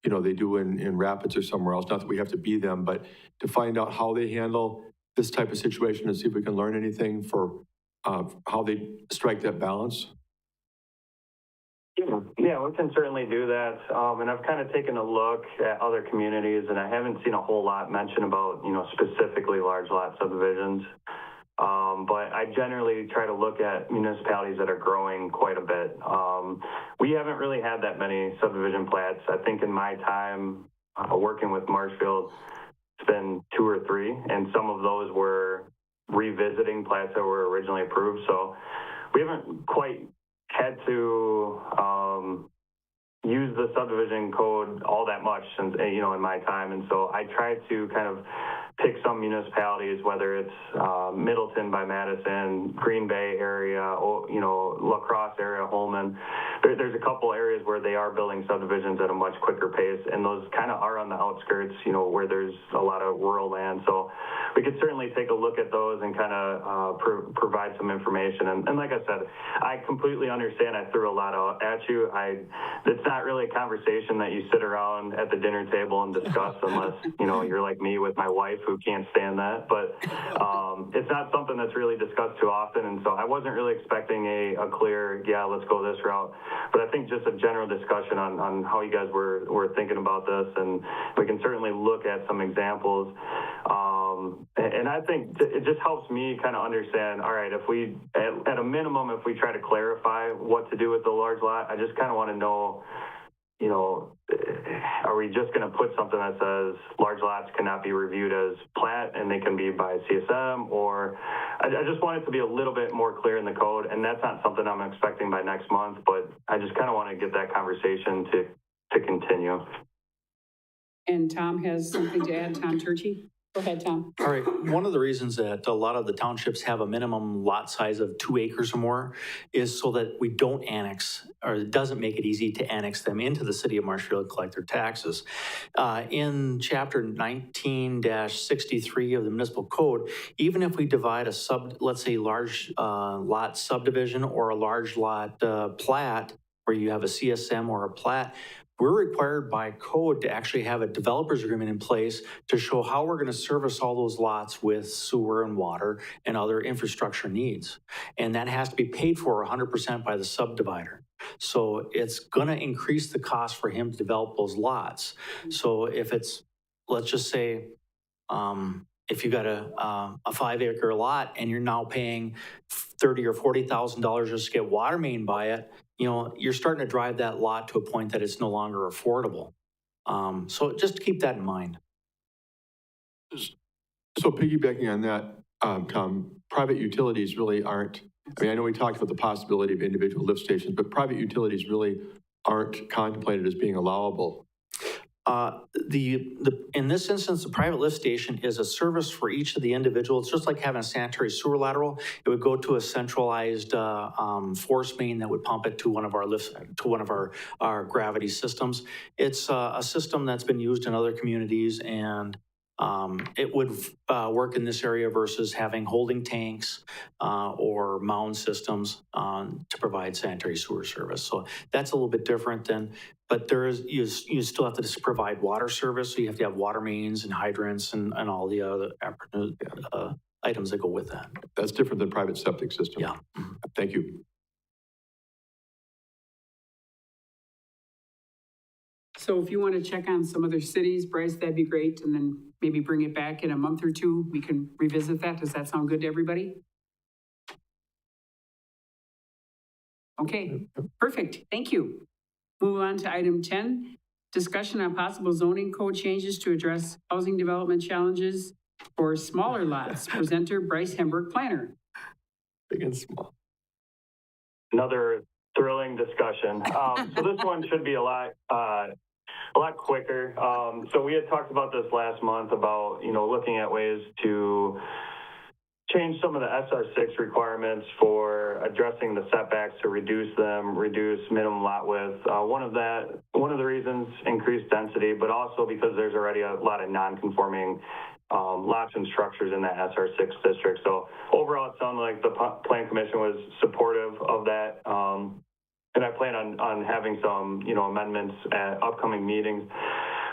you know, they do in Rapids or somewhere else. Not that we have to be them, but to find out how they handle this type of situation and see if we can learn anything for how they strike that balance. Yeah, we can certainly do that. And I've kind of taken a look at other communities, and I haven't seen a whole lot mention about, you know, specifically large lot subdivisions. But I generally try to look at municipalities that are growing quite a bit. We haven't really had that many subdivision plats. I think in my time working with Marshfield, it's been 2 or 3, and some of those were revisiting plats that were originally approved. So we haven't quite had to use the subdivision code all that much since, you know, in my time. And so I try to kind of pick some municipalities, whether it's Middleton by Madison, Green Bay area, or, you know, La Crosse area, Holman. There's a couple areas where they are building subdivisions at a much quicker pace, and those kind of are on the outskirts, you know, where there's a lot of rural land. So we could certainly take a look at those and kind of provide some information. And like I said, I completely understand I threw a lot out at you. It's not really a conversation that you sit around at the dinner table and discuss unless, you know, you're like me with my wife who can't stand that. But it's not something that's really discussed too often. And so I wasn't really expecting a clear, yeah, let's go this route. But I think just a general discussion on how you guys were thinking about this, and we can certainly look at some examples. And I think it just helps me kind of understand, all right, if we, at a minimum, if we try to clarify what to do with the large lot, I just kind of want to know, you know, are we just going to put something that says large lots cannot be reviewed as plat and they can be by CSM? Or I just want it to be a little bit more clear in the code, and that's not something I'm expecting by next month, but I just kind of want to get that conversation to continue. And Tom has something to add, Tom Turchi. Go ahead, Tom. All right, one of the reasons that a lot of the townships have a minimum lot size of 2 acres or more is so that we don't annex, or it doesn't make it easy to annex them into the city of Marshfield and collect their taxes. In chapter 19-63 of the municipal code, even if we divide let's say large lot subdivision or a large lot plat, where you have a CSM or a plat, we're required by code to actually have a developer's agreement in place to show how we're going to service all those lots with sewer and water and other infrastructure needs. And that has to be paid for 100% by the subdivider. So it's going to increase the cost for him to develop those lots. So if it's, let's just say, if you got a 5-acre lot and you're now paying $30,000 or $40,000 just to get water main by it, you're starting to drive that lot to a point that it's no longer affordable. So just keep that in mind. So piggybacking on that, Tom, private utilities really aren't, I mean, I know we talked about the possibility of individual lift stations, but private utilities really aren't contemplated as being allowable. In this instance, the private lift station is a service for each of the individuals. It's just like having a sanitary sewer lateral. It would go to a centralized force main that would pump it to one of our lifts, to one of our gravity systems. It's a system that's been used in other communities, and it would work in this area versus having holding tanks or mound systems to provide sanitary sewer service. So that's a little bit different than, but there is, you still have to just provide water service. So you have to have water mains and hydrants and all the other items that go with that. That's different than private septic system. Yeah. Thank you. So if you want to check on some other cities, Bryce, that'd be great. And then maybe bring it back in a month or two. We can revisit that. Does that sound good to everybody? Okay, perfect. Thank you. Move on to item 10, discussion on possible zoning code changes to address housing development challenges for smaller lots. Presenter Bryce Hemberg, planner. Big and small. Another thrilling discussion. So this one should be a lot quicker. So we had talked about this last month about, looking at ways to change some of the SR6 requirements for addressing the setbacks to reduce them, reduce minimum lot width. One of the reasons, increased density, but also because there's already a lot of non-conforming lots and structures in that SR6 district. So overall, it sounded like the Plan Commission was supportive of that. And I plan on having some, amendments at upcoming meetings.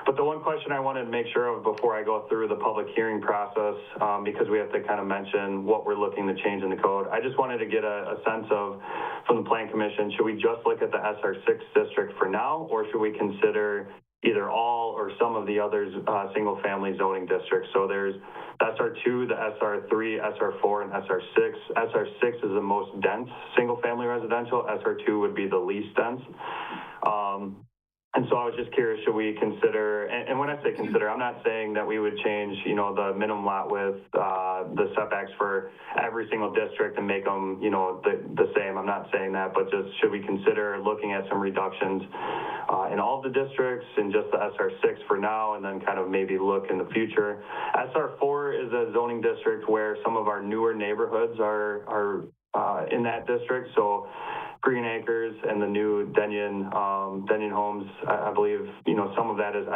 But the one question I wanted to make sure of before I go through the public hearing process, because we have to kind of mention what we're looking to change in the code, I just wanted to get a sense of, from the Plan Commission, should we just look at the SR6 district for now, or should we consider either all or some of the other single-family zoning districts? So there's SR2, the SR3, SR4, and SR6. SR6 is the most dense single-family residential. SR2 would be the least dense. And so I was just curious, should we consider, and when I say consider, I'm not saying that we would change, the minimum lot width, the setbacks for every single district and make them, the same. I'm not saying that, but just should we consider looking at some reductions in all of the districts and just the SR6 for now, and then kind of maybe look in the future. SR4 is a zoning district where some of our newer neighborhoods are in that district. So Green Acres and the new Denyon homes, I believe, some of that is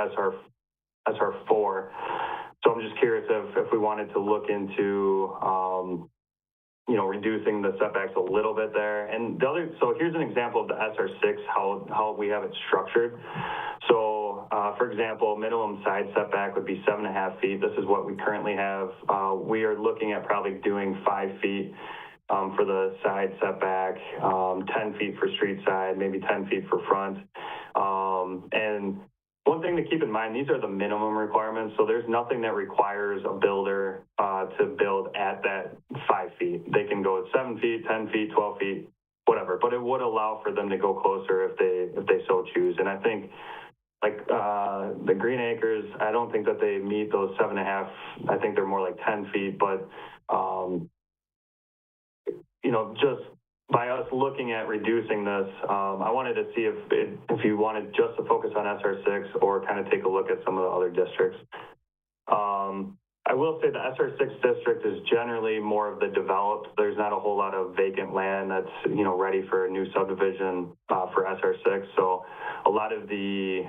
SR4. So I'm just curious if we wanted to look into, reducing the setbacks a little bit there. And so here's an example of the SR6, how we have it structured. So, for example, minimum side setback would be 7.5 feet. This is what we currently have. We are looking at probably doing 5 feet for the side setback, 10 feet for street side, maybe 10 feet for front. And one thing to keep in mind, these are the minimum requirements. So there's nothing that requires a builder to build at that 5 feet. They can go at 7 feet, 10 feet, 12 feet, whatever. But it would allow for them to go closer if they so choose. And I think, like the Green Acres, I don't think that they meet those 7.5. I think they're more like 10 feet. But just by us looking at reducing this, I wanted to see if you wanted just to focus on SR6 or kind of take a look at some of the other districts. I will say the SR6 district is generally more of the developed. There's not a whole lot of vacant land that's, ready for a new subdivision for SR6. So a lot of the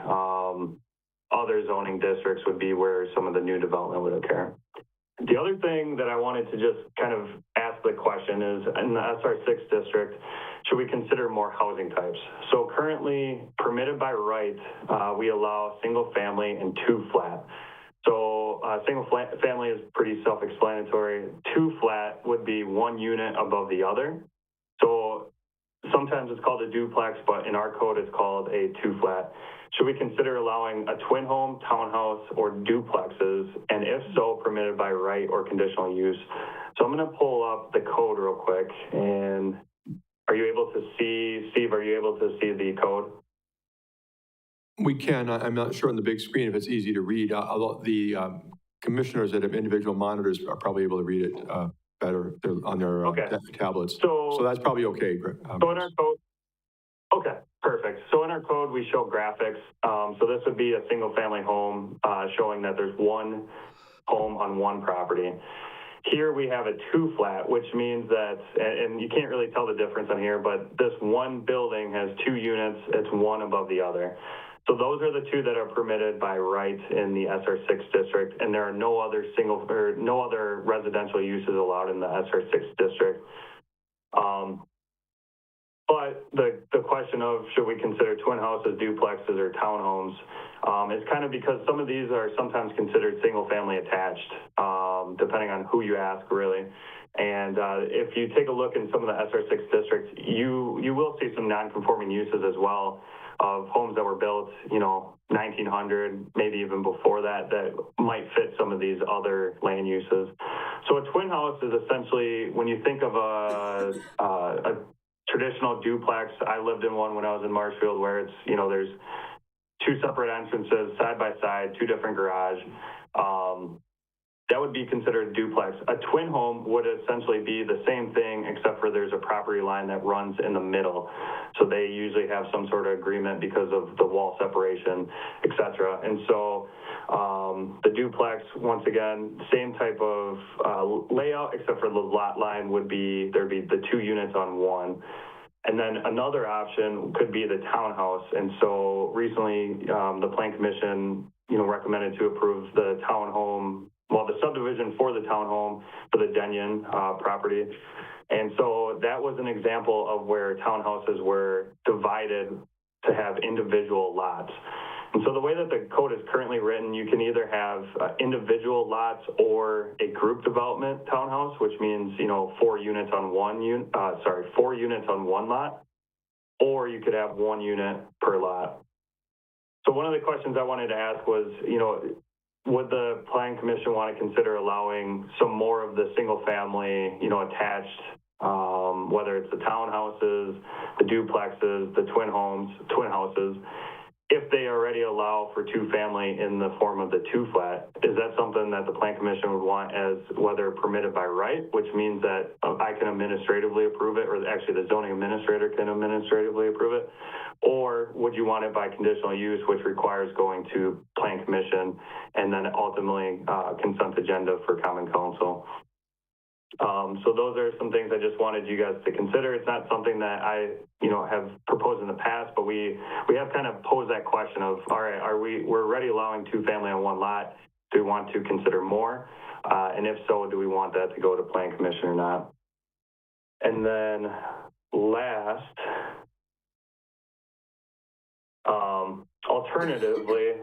other zoning districts would be where some of the new development would occur. The other thing that I wanted to just kind of ask the question is, in the SR6 district, should we consider more housing types? So currently, permitted by right, we allow single family and 2 flat. So single family is pretty self-explanatory. 2 flat would be 1 unit above the other. So sometimes it's called a duplex, but in our code, it's called a two-flat. Should we consider allowing a twin home, townhouse, or duplexes, and if so, permitted by right or conditional use? So I'm gonna pull up the code real quick, and are you able to see, Steve, are you able to see the code? We can, I'm not sure on the big screen if it's easy to read, although the commissioners that have individual monitors are probably able to read it better on their Okay. tablets. So that's probably okay. So in our code, okay, perfect. So in our code, we show graphics. So this would be a single family home showing that there's one home on one property. Here we have a two flat, which means that, and you can't really tell the difference on here, but this one building has two units, it's one above the other. So those are the two that are permitted by right in the SR6 district, and there are no other no other residential uses allowed in the SR6 district. But the question of should we consider twin houses, duplexes, or townhomes is kind of because some of these are sometimes considered single family attached, depending on who you ask, really. And if you take a look in some of the SR6 districts, you will see some non-conforming uses as well of homes that were built, 1900, maybe even before that, that might fit some of these other land uses. So a twin house is essentially, when you think of a traditional duplex, I lived in one when I was in Marshfield where it's, there's two separate entrances side by side, two different garage. That would be considered duplex. A twin home would essentially be the same thing, except for there's a property line that runs in the middle. So they usually have some sort of agreement because of the wall separation, et cetera. And so the duplex, once again, same type of layout, except for the lot line would be, there'd be the two units on one. And then another option could be the townhouse. And so recently, the Plan Commission, recommended to approve the townhome, the subdivision for the townhome for the Denyon property. And so that was an example of where townhouses were divided to have individual lots. And so the way that the code is currently written, you can either have individual lots or a group development townhouse, which means, 4 units on one lot, or you could have 1 unit per lot. So one of the questions I wanted to ask was, would the Plan Commission want to consider allowing some more of the single family, attached, whether it's the townhouses, the duplexes, the twin houses, if they already allow for two family in the form of the two flat? Is that something that the Plan Commission would want as whether permitted by right, which means that I can administratively approve it, or actually the zoning administrator can administratively approve it? Or would you want it by conditional use, which requires going to Plan Commission and then ultimately consent agenda for Common Council? So those are some things I just wanted you guys to consider. It's not something that I, have proposed in the past, but we have kind of posed that question of, all right, we're already allowing two family on one lot. Do we want to consider more? And if so, do we want that to go to Plan Commission or not? And then last, alternatively,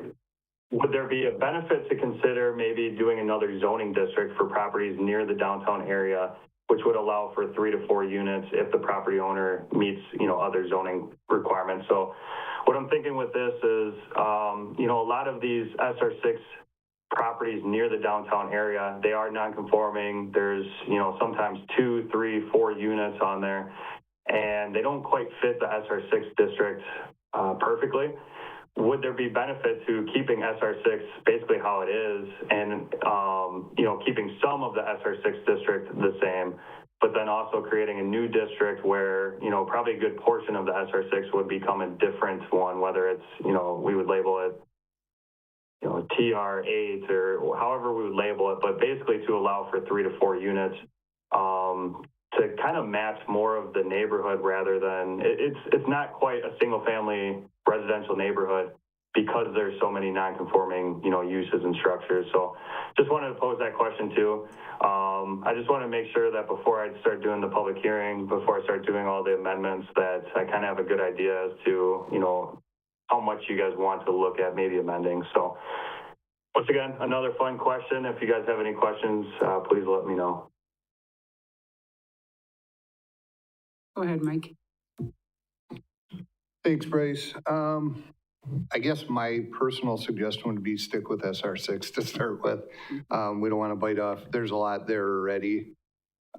would there be a benefit to consider maybe doing another zoning district for properties near the downtown area, which would allow for 3 to 4 units if the property owner meets, other zoning requirements? So what I'm thinking with this is, a lot of these SR6 properties near the downtown area, they are non-conforming. There's, sometimes 2, 3, 4 units on there, and they don't quite fit the SR6 district perfectly. Would there be benefit to keeping SR6 basically how it is and, keeping some of the SR6 district the same, but then also creating a new district where, probably a good portion of the SR6 would become a different one, whether it's, we would label it, TR8 or however we would label it, but basically to allow for 3 to 4 units, to kind of match more of the neighborhood rather than, it's not quite a single family residential neighborhood because there's so many non-conforming, uses and structures. So just wanted to pose that question too. I just want to make sure that before I start doing the public hearing, before I start doing all the amendments, that I kind of have a good idea as to, how much you guys want to look at maybe amending. So once again, another fun question. If you guys have any questions, please let me know. Go ahead, Mike. Thanks, Bryce. I guess my personal suggestion would be stick with SR6 to start with. We don't want to bite off. There's a lot there already.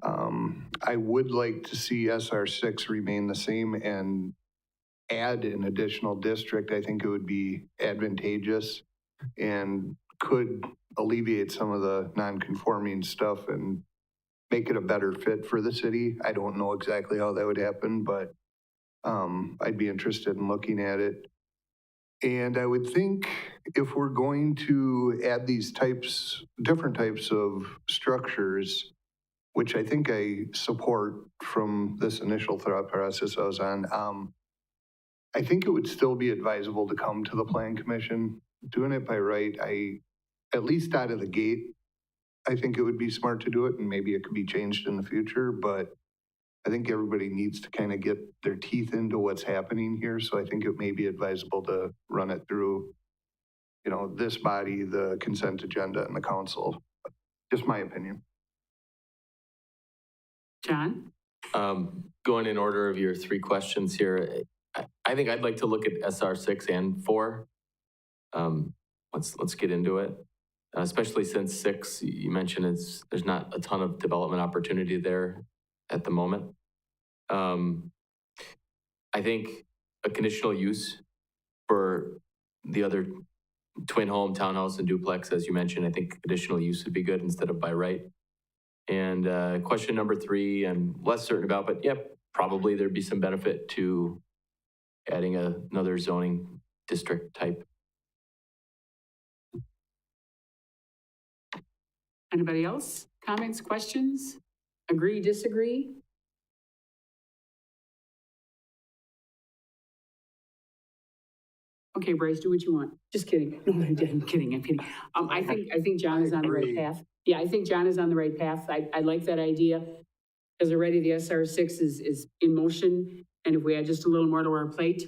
I would like to see SR6 remain the same and add an additional district. I think it would be advantageous and could alleviate some of the non-conforming stuff and make it a better fit for the city. I don't know exactly how that would happen, but I'd be interested in looking at it. And I would think if we're going to add these different types of structures, which I think I support from this initial thought process I was on, I think it would still be advisable to come to the Plan Commission. Doing it by right, at least out of the gate, I think it would be smart to do it, and maybe it could be changed in the future, but I think everybody needs to kind of get their teeth into what's happening here. So I think it may be advisable to run it through, this body, the consent agenda, and the council. Just my opinion. John? Going in order of your three questions here, I think I'd like to look at SR6 and 4. Let's get into it. Especially since 6, you mentioned there's not a ton of development opportunity there at the moment. I think a conditional use for the other twin home, townhouse, and duplex, as you mentioned, I think conditional use would be good instead of by right. And question number 3, I'm less certain about, but yeah, probably there'd be some benefit to adding another zoning district type. Anybody else? Comments, questions? Agree, disagree? Okay, Bryce, do what you want. Just kidding. No, I'm kidding. I think John is on the right path. Yeah, I think John is on the right path. I like that idea. Because already the SR6 is in motion. And if we add just a little more to our plate,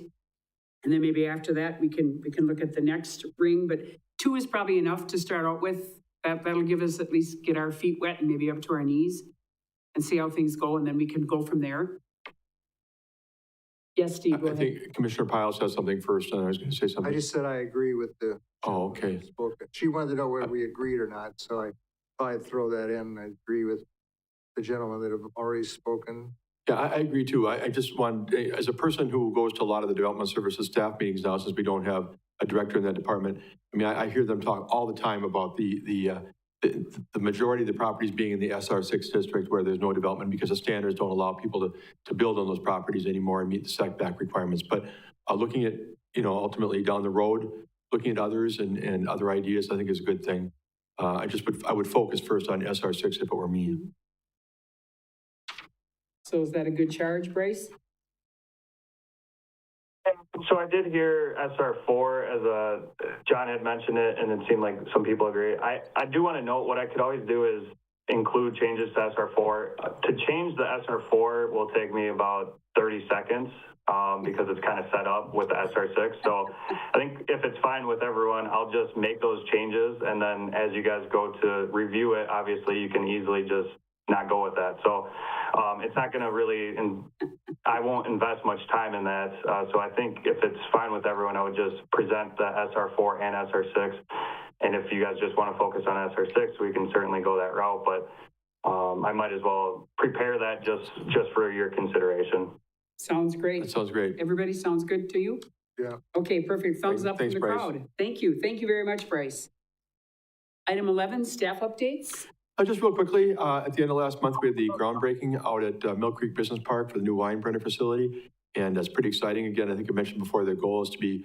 and then maybe after that, we can look at the next ring. But 2 is probably enough to start out with. That'll give us at least get our feet wet and maybe up to our knees and see how things go. And then we can go from there. Yes, Steve, go ahead. I think Commissioner Piles has something first, and I was going to say something. I just said I agree with the. Oh, okay. Spoken. She wanted to know whether we agreed or not, so I thought I'd throw that in. I agree with the gentlemen that have already spoken. Yeah, I agree too. I just want, as a person who goes to a lot of the development services staff meetings now, since we don't have a director in that department, I mean, I hear them talk all the time about the majority of the properties being in the SR6 district where there's no development because the standards don't allow people to build on those properties anymore and meet the setback requirements. But looking at, ultimately down the road, looking at others and other ideas, I think is a good thing. I would focus first on SR6 if it were me. So is that a good charge, Bryce? So I did hear SR4 as John had mentioned it, and it seemed like some people agree. I do want to note what I could always do is include changes to SR4. To change the SR4 will take me about 30 seconds because it's kind of set up with the SR6. So I think if it's fine with everyone, I'll just make those changes. And then as you guys go to review it, obviously you can easily just not go with that. So it's not going to really, I won't invest much time in that. So I think if it's fine with everyone, I would just present the SR4 and SR6. And if you guys just want to focus on SR6, we can certainly go that route. But I might as well prepare that just for your consideration. Sounds great. That sounds great. Everybody sounds good to you? Yeah. Okay, perfect. Thumbs up Thanks, from the Bryce. crowd. Thank you. Thank you very much, Bryce. Item 11, staff updates. Just real quickly, at the end of last month, we had the groundbreaking out at Mill Creek Business Park for the new wine blender facility. And that's pretty exciting. Again, I think I mentioned before, the goal is to be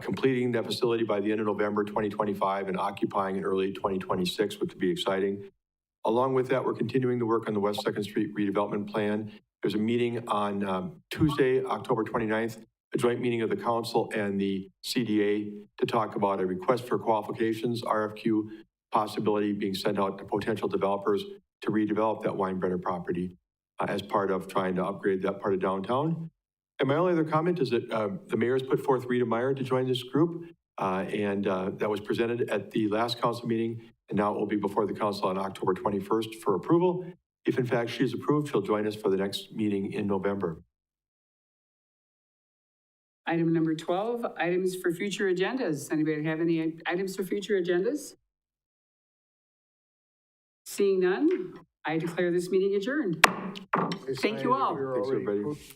completing that facility by the end of November 2025 and occupying in early 2026, which would be exciting. Along with that, we're continuing to work on the West 2nd Street redevelopment plan. There's a meeting on Tuesday, October 29th, a joint meeting of the council and the CDA to talk about a request for qualifications, RFQ, possibility being sent out to potential developers to redevelop that Weinbrenner property as part of trying to upgrade that part of downtown. And my only other comment is that the mayor's put forth Rita Meyer to join this group, and that was presented at the last council meeting, and now it will be before the council on October 21st for approval. If in fact she is approved, she'll join us for the next meeting in November. Item number 12, items for future agendas. Anybody have any items for future agendas? Seeing none, I declare this meeting adjourned. Thank you all. We're Thanks, already everybody. approved.